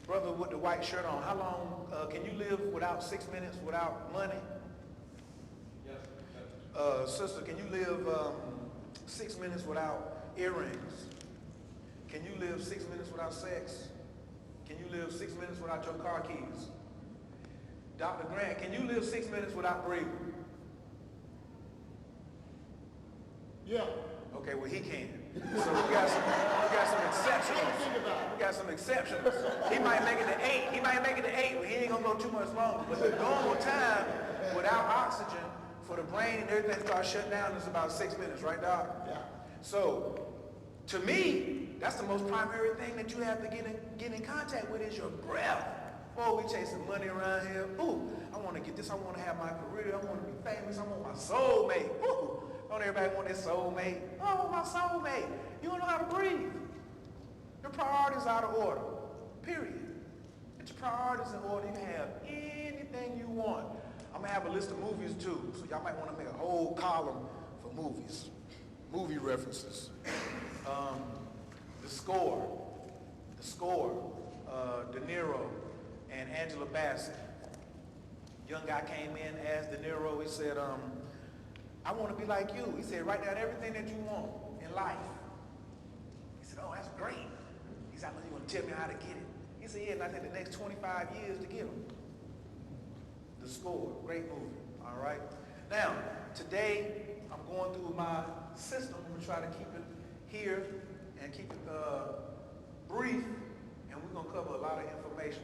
F: Brother with the white shirt on, how long can you live without 6 minutes without money? Yes. Sister, can you live 6 minutes without earrings? Can you live 6 minutes without sex? Can you live 6 minutes without your car keys? Dr. Grant, can you live 6 minutes without breathing?
A: Yeah.
F: Okay, well he can. So we got some exceptionals. We got some exceptionals. He might make it to 8. He might make it to 8, but he ain't gonna go too much longer. But the normal time without oxygen for the brain and everything starts shutting down is about 6 minutes, right, Doc?
A: Yeah.
F: So, to me, that's the most primary thing that you have to get in contact with is your breath. Boy, we chasing money around here. Ooh, I want to get this. I want to have my career. I want to be famous. I want my soulmate. Ooh, don't everybody want their soulmate? Oh, my soulmate. You don't know how to breathe. Your priorities are out of order. Period. Get your priorities in order. You can have anything you want. I'm going to have a list of movies, too. So y'all might want to make a whole column for movies. Movie references. The Score, De Niro, and Angela Bassett. Young guy came in, asked De Niro, he said, I want to be like you. He said, write down everything that you want in life. He said, oh, that's great. He said, I know you want to tell me how to get it. He said, yeah, and I think the next 25 years to get them. The Score, great movie, all right? Now, today, I'm going through my system. I'm going to try to keep it here and keep it brief, and we're going to cover a lot of information.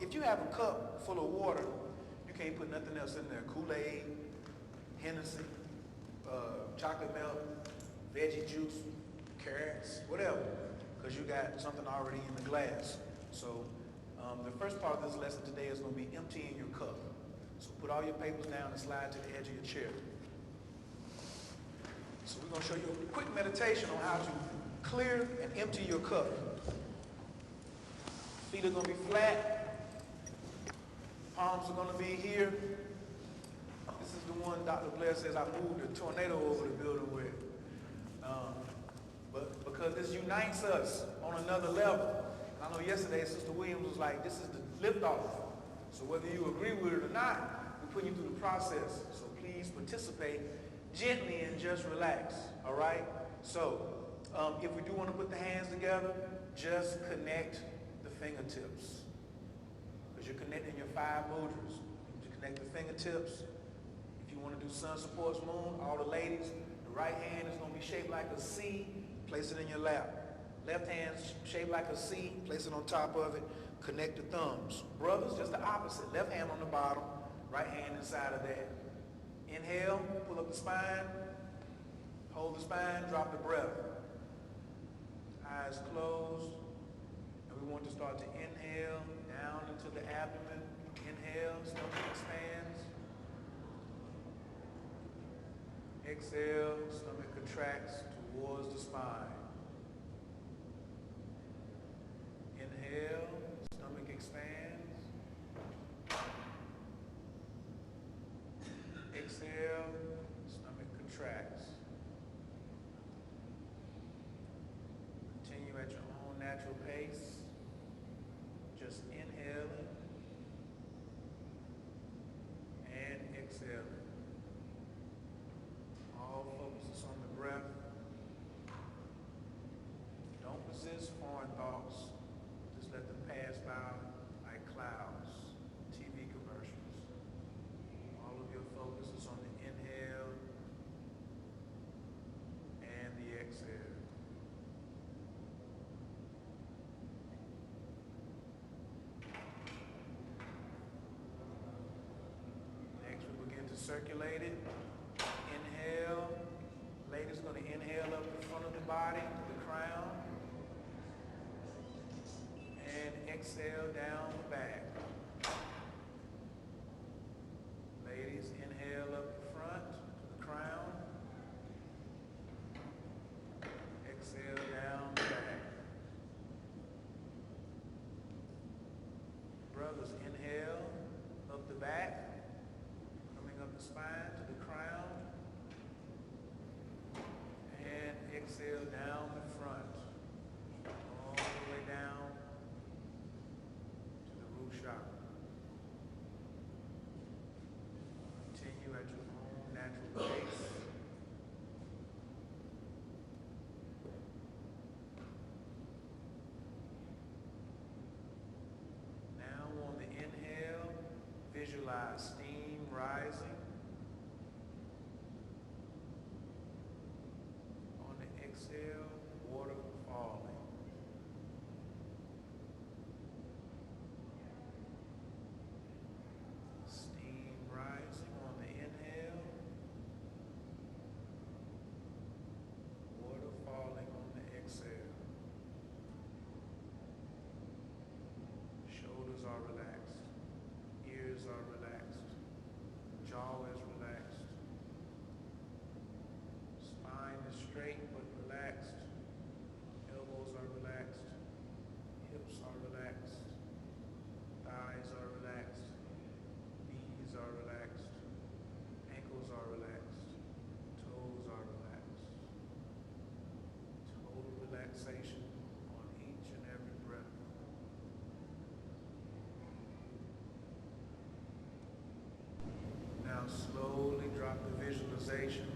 F: If you have a cup full of water, you can't put nothing else in there. Kool-Aid, Hennessy, chocolate milk, veggie juice, carrots, whatever, because you got something already in the glass. So the first part of this lesson today is going to be emptying your cup. So put all your papers down and slide to the edge of your chair. So we're going to show you a quick meditation on how to clear and empty your cup. Feet are going to be flat. Palms are going to be here. This is the one Dr. Blair says I moved a tornado over the building with. But because this unites us on another level. And I know yesterday Sister Williams was like, this is the liftoff. So whether you agree with it or not, we're putting you through the process. So please participate gently and just relax, all right? So if we do want to put the hands together, just connect the fingertips. Because you're connecting your 5 mudras. You connect the fingertips. If you want to do sun supports moon, all the ladies, the right hand is going to be shaped like a C. Place it in your lap. Left hand shaped like a C. Place it on top of it. Connect the thumbs. Brothers, just the opposite. Left hand on the bottom, right hand inside of that. Inhale, pull up the spine. Hold the spine, drop the breath. Eyes closed. And we want to start to inhale down into the abdomen. Inhale, stomach expands. Exhale, stomach contracts towards the spine. Inhale, stomach expands. Exhale, stomach contracts. Continue at your own natural pace. Just inhaling and exhaling. All focus is on the breath. Don't resist foreign thoughts. Just let them pass by like clouds, TV commercials. All of your focus is on the inhale circulate it. Inhale. Ladies going to inhale up the front of the body, the crown. And exhale down the back. Ladies, inhale up the front, the crown. Exhale down the back. Brothers, inhale up the back, coming up the spine to the crown. And exhale down the front, all the way down to the root chakra. Continue at your own natural pace. Now on the inhale, visualize steam rising. On the exhale, water falling. Steam rising on the inhale. Water falling on the exhale. Shoulders are relaxed. Ears are relaxed. Jaw is relaxed. Spine is straight but relaxed. Elbows are relaxed. Hips are relaxed. Thighs are relaxed. Knees are relaxed. Ankles are relaxed. Toes are relaxed. Total relaxation on each and every breath. Now slowly drop the visualization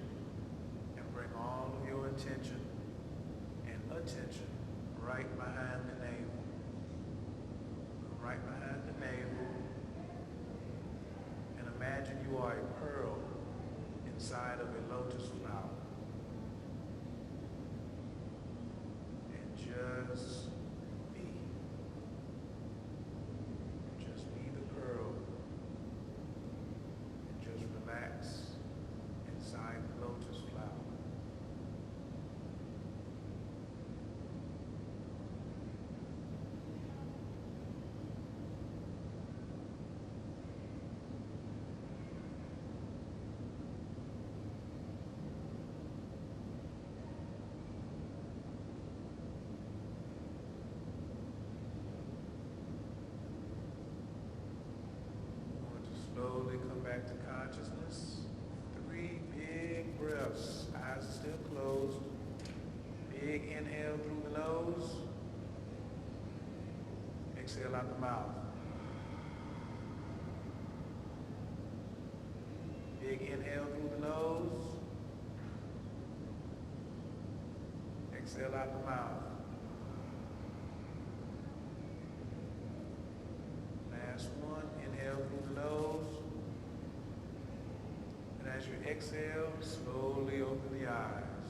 F: and bring all of your attention and attention right behind the navel. Right behind the navel. And imagine you are a pearl inside of a lotus flower. And just be. Just be the pearl. And just relax inside the lotus flower. Slowly come back to consciousness. 3 big breaths. Eyes are still closed. Big inhale through the nose. Exhale out the mouth. Big inhale through the nose. Exhale out the mouth. Last one. Inhale through the nose. And as you exhale, slowly open the eyes.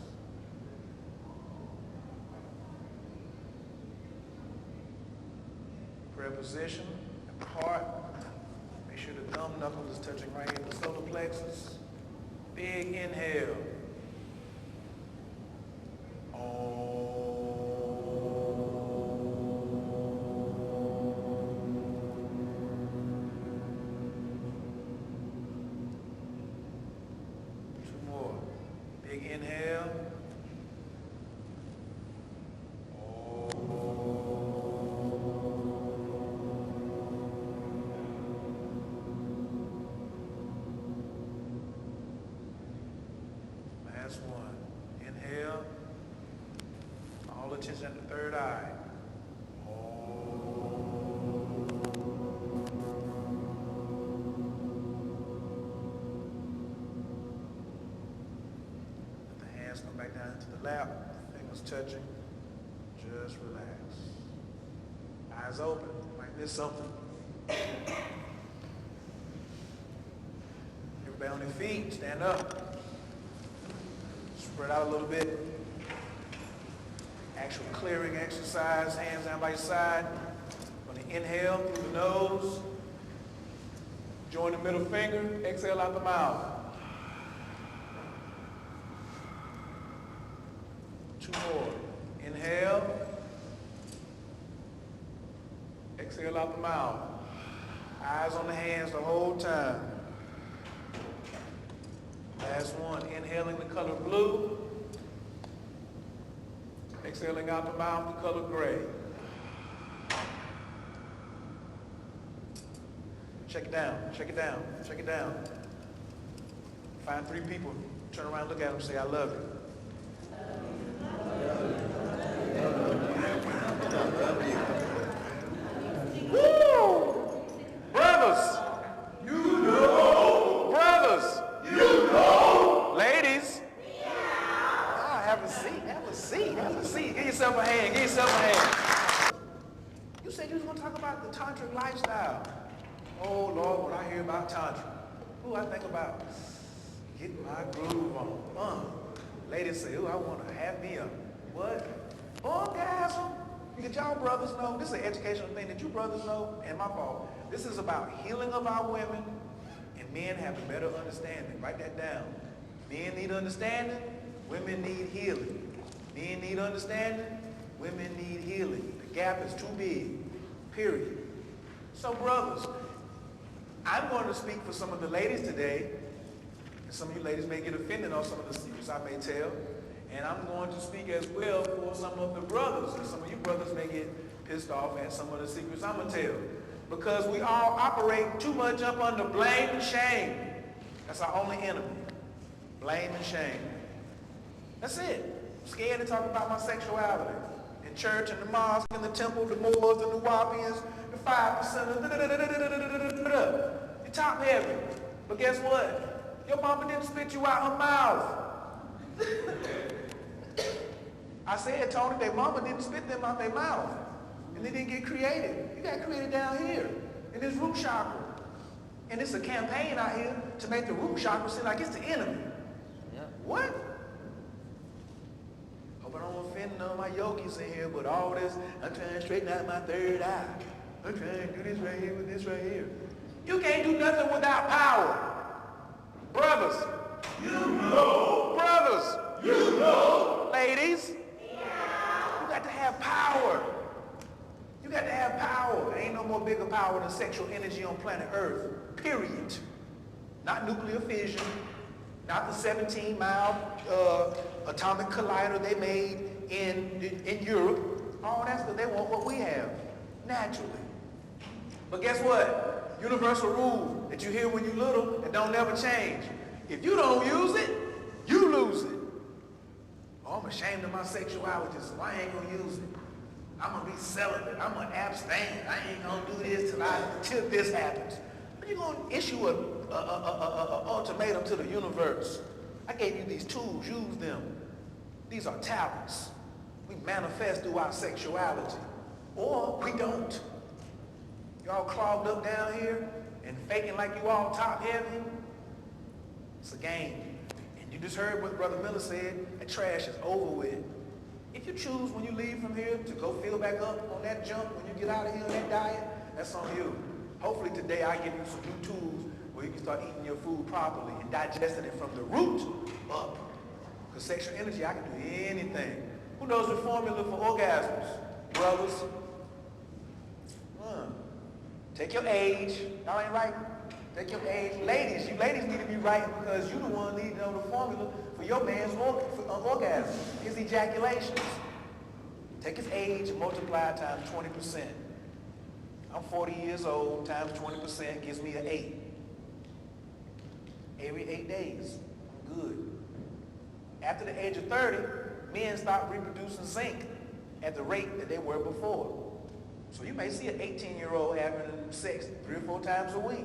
F: Prayer position, heart. Make sure the thumb knuckle is touching right here in the solar plexus. Big inhale. Big inhale. Last one. Inhale. All attention at the third eye. Come back down into the lap, fingers touching. Just relax. Eyes open. Might miss something. Everybody on their feet, stand up. Spread out a little bit. Actual clearing exercise, hands down by your side. Going to inhale through the nose. Join the middle finger, exhale out the mouth. 2 more. Inhale. Exhale out the mouth. Eyes on the hands the whole time. Last one. Inhaling the color blue. Exhaling out the mouth the color gray. Check it down, check it down, check it down. Find 3 people, turn around, look at them, say, I love you. Woo! Brothers! You know! Brothers! You know! Ladies! Ah, have a seat, have a seat, have a seat. Give yourself a hand, give yourself a hand. You said you was going to talk about the tantric lifestyle. Oh, Lord, when I hear about Tantra, ooh, I think about getting my groove on. Ladies say, ooh, I want to have me a, what? Orgasm. Did y'all brothers know? This is an educational thing that you brothers know, and my fault. This is about healing of our women, and men have a better understanding. Write that down. Men need understanding, women need healing. Men need understanding, women need healing. The gap is too big, period. So brothers, I'm going to speak for some of the ladies today, and some of you ladies may get offended on some of the secrets I may tell, and I'm going to speak as well for some of the brothers, and some of you brothers may get pissed off at some of the secrets I'm going to tell, because we all operate too much up under blame and shame. That's our only enemy, blame and shame. That's it. I'm scared to talk about my sexuality. In church, in the mosque, in the temple, the Moors, the Nuwapians, the 5%, you're top heavy. But guess what? Your mama didn't spit you out her mouth. I said, Tony, their mama didn't spit them out their mouth. And they didn't get created. You got created down here, in this root chakra. And it's a campaign out here to make the root chakra seem like it's the enemy. Yeah. What? Hope I don't offend none of my yogis in here, but all this, I'm trying to straighten out my third eye. I'm trying to do this right here with this right here. You can't do nothing without power. Brothers. You know. Brothers. You know. Ladies. Yeah. You got to have power. You got to have power. There ain't no more bigger power than sexual energy on planet Earth. Period. Not nuclear fission. Not the 17-mile atomic collider they made in Europe. All that's because they want what we have. Naturally. But guess what? Universal rule that you hear when you're little and don't never change. If you don't use it, you lose it. Oh, I'm ashamed of my sexuality, so I ain't gonna use it. I'm gonna be celibate. I'm gonna abstain. I ain't gonna do this till this happens. But you're gonna issue an ultimatum to the universe. I gave you these tools, use them. These are talents. We manifest through our sexuality. Or we don't. Y'all clogged up down here and faking like you all top heavy. It's a game. And you just heard what Brother Miller said, that trash is over with. If you choose when you leave from here to go fill back up on that junk when you get out of here on that diet, that's on you. Hopefully today I give you some new tools where you can start eating your food properly and digesting it from the root up. Because sexual energy, I can do anything. Who knows the formula for orgasms? Brothers. Take your age. Y'all ain't right. Take your age. Ladies, you ladies need to be right because you the one need to know the formula for your man's orgasm, his ejaculations. Take his age and multiply it times 20%. I'm 40 years old, times 20% gives me an 8. Every 8 days, I'm good. After the age of 30, men stop reproducing zinc at the rate that they were before. So you may see an 18-year-old having sex 3 or 4 times a week.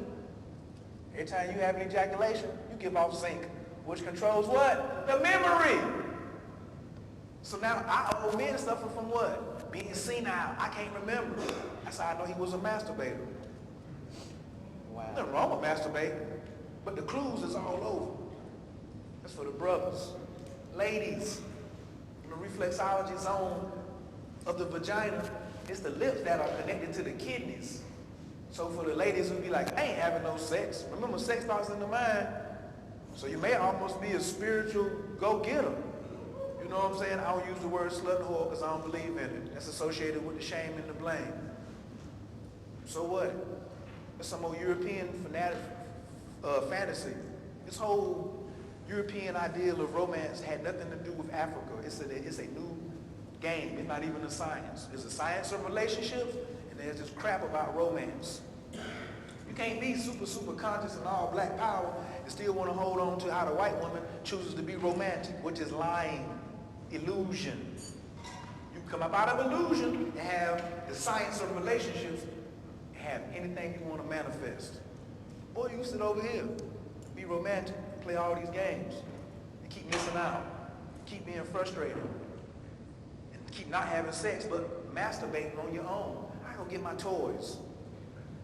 F: Every time you have an ejaculation, you give off zinc, which controls what? The memory. So now our old men suffer from what? Being senile. I can't remember. That's how I know he was a masturbator. Wow. Nothing wrong with masturbating, but the clues is all over. That's for the brothers. Ladies, in the reflexology zone of the vagina, it's the lips that are connected to the kidneys. So for the ladies who be like, I ain't having no sex. Remember, sex starts in the mind. So you may almost be a spiritual go-getter. You know what I'm saying? I don't use the word slut and whore because I don't believe in it. That's associated with the shame and the blame. So what? It's some old European fantasy. This whole European ideal of romance had nothing to do with Africa. It's a new game. It's not even a science. It's a science of relationships, and there's this crap about romance. You can't be super conscious and all black power and still want to hold on to how the white woman chooses to be romantic, which is lying, illusion. You come up out of illusion and have the science of relationships and have anything you want to manifest. Boy, you sit over here, be romantic, play all these games, and keep missing out, keep being frustrated, and keep not having sex, but masturbating on your own. I go get my toys.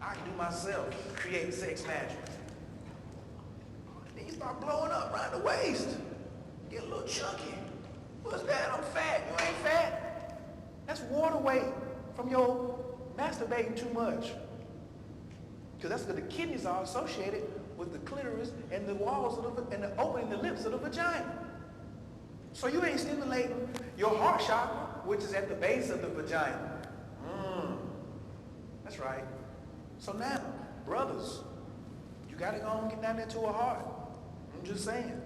F: I can do myself, create sex magic. Then you start blowing up around the waist. Get a little chunky. What's that? I'm fat. You ain't fat. That's water weight from your masturbating too much. Because that's because the kidneys are associated with the clitoris and the walls of and the opening the lips of the vagina. So you ain't stimulating your heart chakra, which is at the base of the vagina. That's right. So now, brothers, you got to go and get down there to her heart. I'm just saying.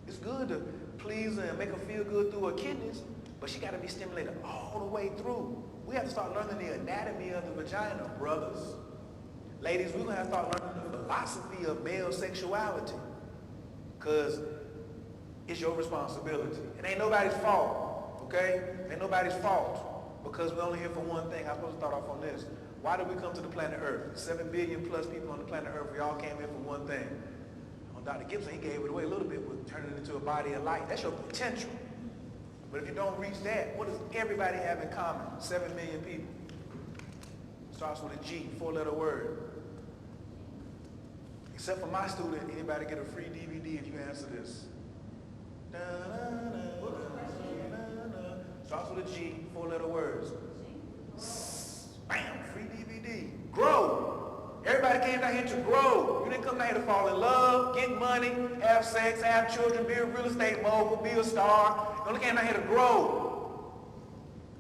F: It's good to please her and make her feel good through her kidneys, but she got to be stimulated all the way through. We have to start learning the anatomy of the vagina, brothers. Ladies, we're going to have to start learning the philosophy of male sexuality, because it's your responsibility. It ain't nobody's fault, okay? Ain't nobody's fault, because we're only here for one thing. I'm supposed to start off on this. Why did we come to the planet Earth? 7 billion plus people on the planet Earth, we all came here for one thing. Dr. Gibson, he gave it away a little bit with turning it into a body of light. That's your potential. But if you don't reach that, what does everybody have in common? 7 million people. Starts with a G, 4-letter word. Except for my student, anybody get a free DVD if you answer this? Starts with a G, 4-letter words. Bam, free DVD. Grow. Everybody came down here to grow. You didn't come down here to fall in love, get money, have sex, have children, be a real estate mogul, be a star. You only came down here to grow.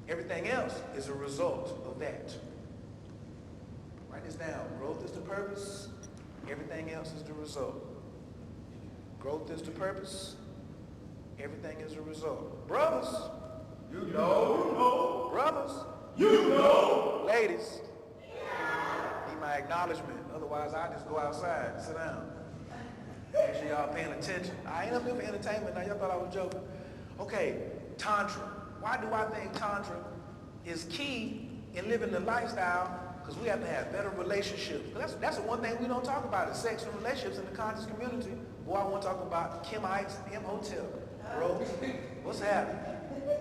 F: Everything else is a result of that. Write this down. Growth is the purpose. Everything else is the result. Growth is the purpose. Everything is a result. Brothers. You know. Brothers. You know. Ladies. My acknowledgement. Otherwise, I just go outside and sit down. Make sure y'all paying attention. I ain't up here for entertainment now. Y'all thought I was joking. Okay, Tantra. Why do I think Tantra is key in living the lifestyle? Because we have to have better relationships. That's the one thing we don't talk about is sex and relationships in the conscious community. Boy, I want to talk about Kemites and Imhotep. Bro, what's happening?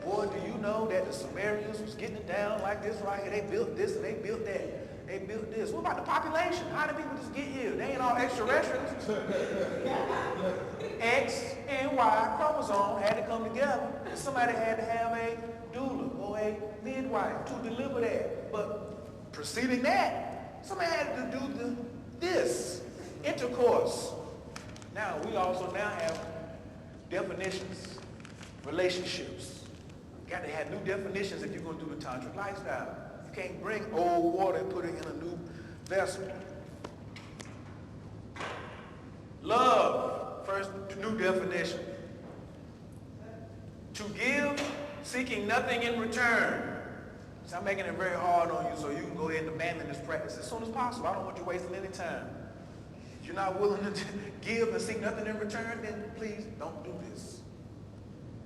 F: Boy, do you know that the Sumerians was getting it down like this right here? They built this and they built that. They built this. What about the population? How did people just get here? They ain't all extraterrestrials. X and Y chromosome had to come together. Somebody had to have a doula or a midwife to deliver that. But preceding that, somebody had to do this, intercourse. Now, we also now have definitions, relationships. You got to have new definitions if you're going to do the tantric lifestyle. You can't bring old water and put it in a new vessel. Love, first new definition. To give, seeking nothing in return. So I'm making it very hard on you so you can go ahead and abandon this practice as soon as possible. I don't want you wasting any time. If you're not willing to give and seek nothing in return, then please don't do this.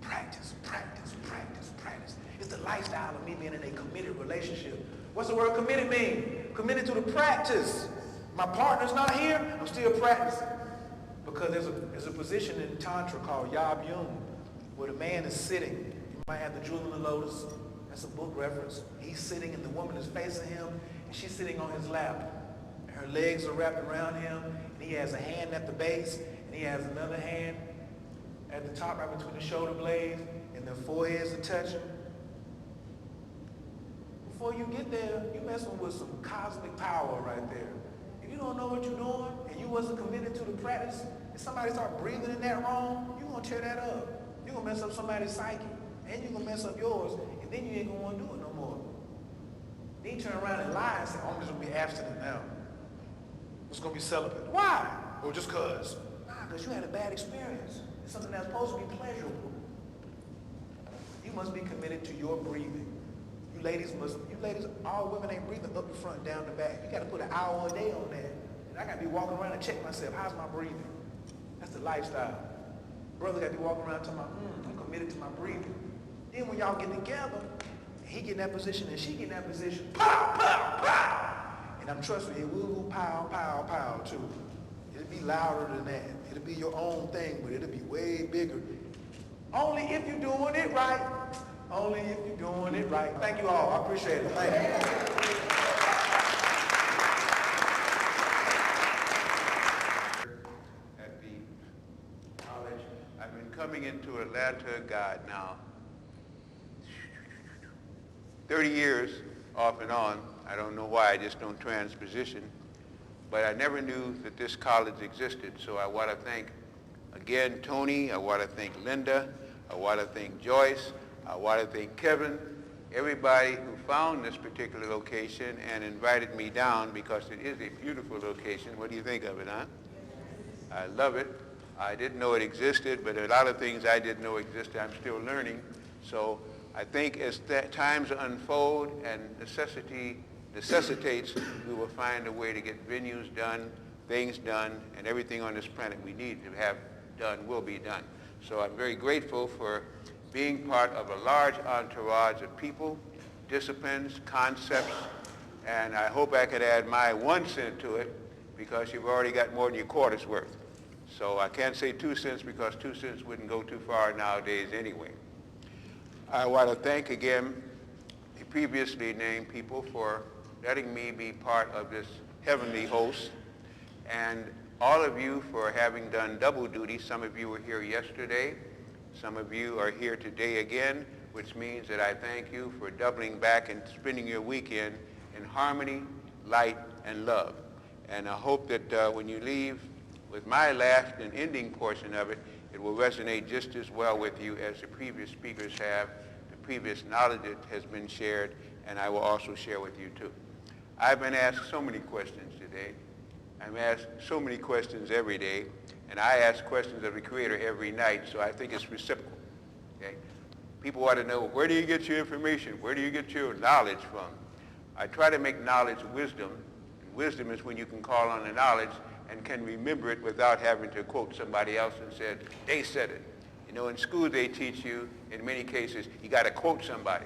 F: Practice, practice, practice, practice. It's the lifestyle of me being in a committed relationship. What's the word committed mean? Committed to the practice. My partner's not here, I'm still practicing. Because there's a position in Tantra called Yab Yum, where the man is sitting. You might have the Jewel in the Lotus. That's a book reference. He's sitting and the woman is facing him, and she's sitting on his lap. And her legs are wrapped around him, and he has a hand at the base, and he has another hand at the top, right between the shoulder blades, and their foreheads are touching. Before you get there, you messing with some cosmic power right there. If you don't know what you're doing and you wasn't committed to the practice, if somebody start breathing in that wrong, you're gonna tear that up. You're gonna mess up somebody's psyche, and you're gonna mess up yours, and then you ain't gonna wanna do it no more. Then you turn around and lie and say, oh, I'm just gonna be abstinent now. I'm just gonna be celibate. Why? Or just cause? Nah, because you had a bad experience. It's something that's supposed to be pleasurable. You must be committed to your breathing. You ladies, all women ain't breathing up the front, down the back. You gotta put an hour a day on that. And I gotta be walking around and check myself, how's my breathing? That's the lifestyle. Brother gotta be walking around talking about, I'm committed to my breathing. Then when y'all get together, and he get in that position and she get in that position, pow, pow, pow. And I'm trusting it will go pow, pow, pow too. It'll be louder than that. It'll be your own thing, but it'll be way bigger. Only if you're doing it right. Only if you're doing it right. Thank you all. I appreciate it. Thank you.
G: At the college, I've been coming into Atlanta, God, now 30 years off and on. I don't know why, I just don't transposition. But I never knew that this college existed. So I want to thank, again, Tony. I want to thank Linda. I want to thank Joyce. I want to thank Kevin, everybody who found this particular location and invited me down because it is a beautiful location. What do you think of it, huh? I love it. I didn't know it existed, but a lot of things I didn't know existed. I'm still learning. So I think as times unfold and necessity necessitates, we will find a way to get venues done, things done, and everything on this planet we need to have done will be done. So I'm very grateful for being part of a large entourage of people, disciplines, concepts, and I hope I could add my 1 cent to it because you've already got more than your quarter's worth. So I can't say 2 cents because 2 cents wouldn't go too far nowadays anyway. I want to thank again the previously named people for letting me be part of this heavenly host, and all of you for having done double duty. Some of you were here yesterday. Some of you are here today again, which means that I thank you for doubling back and spending your weekend in harmony, light, and love. And I hope that when you leave with my last and ending portion of it, it will resonate just as well with you as the previous speakers have, the previous knowledge that has been shared, and I will also share with you too. I've been asked so many questions today. I'm asked so many questions every day, and I ask questions of the Creator every night, so I think it's reciprocal. Okay? People want to know, where do you get your information? Where do you get your knowledge from? I try to make knowledge wisdom. And wisdom is when you can call on the knowledge and can remember it without having to quote somebody else and said, they said it. You know, in school they teach you, in many cases, you got to quote somebody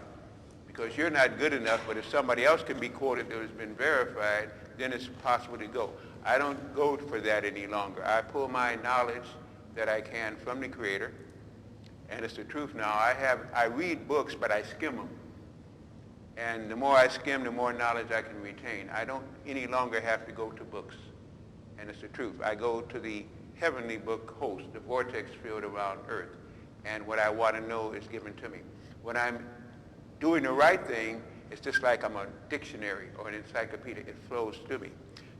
G: because you're not good enough, but if somebody else can be quoted that has been verified, then it's possible to go. I don't go for that any longer. I pull my knowledge that I can from the Creator, and it's the truth now. I read books, but I skim them. And the more I skim, the more knowledge I can retain. I don't any longer have to go to books. And it's the truth. I go to the heavenly book host, the vortex field around Earth, and what I want to know is given to me. When I'm doing the right thing, it's just like I'm a dictionary or an encyclopedia. It flows to me.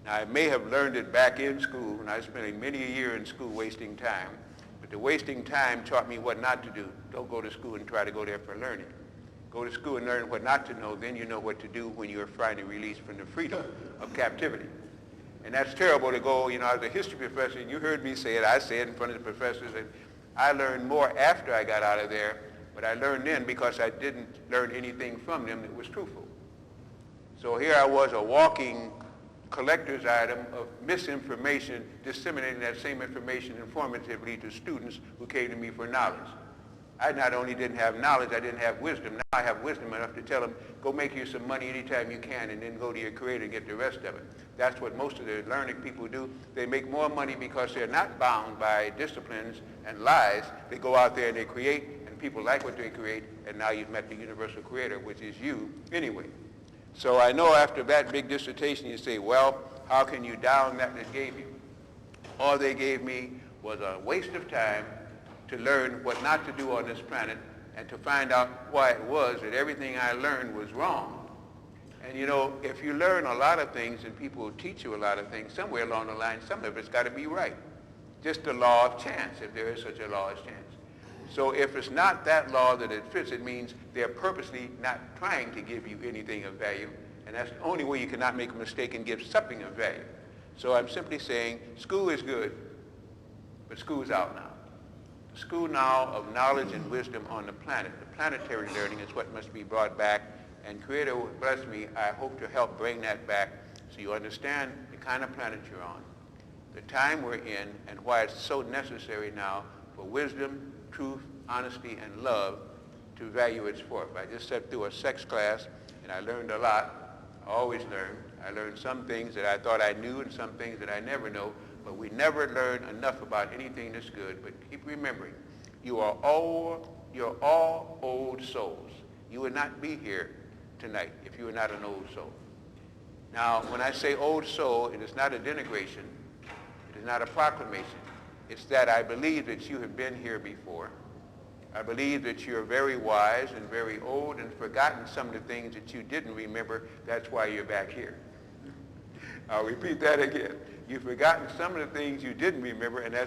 G: Now, I may have learned it back in school, and I spent many a year in school wasting time, but the wasting time taught me what not to do. Don't go to school and try to go there for learning. Go to school and learn what not to know, then you know what to do when you're finally released from the freedom of captivity. And that's terrible to go, you know, as a history professor, and you heard me say it, I say it in front of the professors, and I learned more after I got out of there, but I learned then because I didn't learn anything from them that was truthful. So here I was, a walking collector's item of misinformation, disseminating that same information informatively to students who came to me for knowledge. I not only didn't have knowledge, I didn't have wisdom. Now I have wisdom enough to tell them, go make you some money anytime you can and then go to your Creator and get the rest of it. That's what most of the learning people do. They make more money because they're not bound by disciplines and lies. They go out there and they create, and people like what they create, and now you've met the universal Creator, which is you anyway. So I know after that big dissertation, you say, well, how can you down that they gave you? All they gave me was a waste of time to learn what not to do on this planet and to find out why it was that everything I learned was wrong. And you know, if you learn a lot of things and people will teach you a lot of things, somewhere along the line, some of it's got to be right. Just the law of chance, if there is such a law as chance. So if it's not that law that it fits, it means they're purposely not trying to give you anything of value, and that's the only way you cannot make a mistake and give something of value. So I'm simply saying school is good, but school's out now. The school now of knowledge and wisdom on the planet, the planetary learning is what must be brought back, and Creator will bless me. I hope to help bring that back so you understand the kind of planet you're on, the time we're in, and why it's so necessary now for wisdom, truth, honesty, and love to value its forth. I just sat through a sex class, and I learned a lot. I always learn. I learned some things that I thought I knew and some things that I never know, but we never learn enough about anything that's good. But keep remembering, you're all old souls. You would not be here tonight if you were not an old soul. Now, when I say old soul, it is not a denigration. It is not a proclamation. It's that I believe that you have been here before. I believe that you're very wise and very old and forgotten some of the things that you didn't remember. That's why you're back here. I'll repeat that again. You've forgotten some of the things you didn't remember, and that's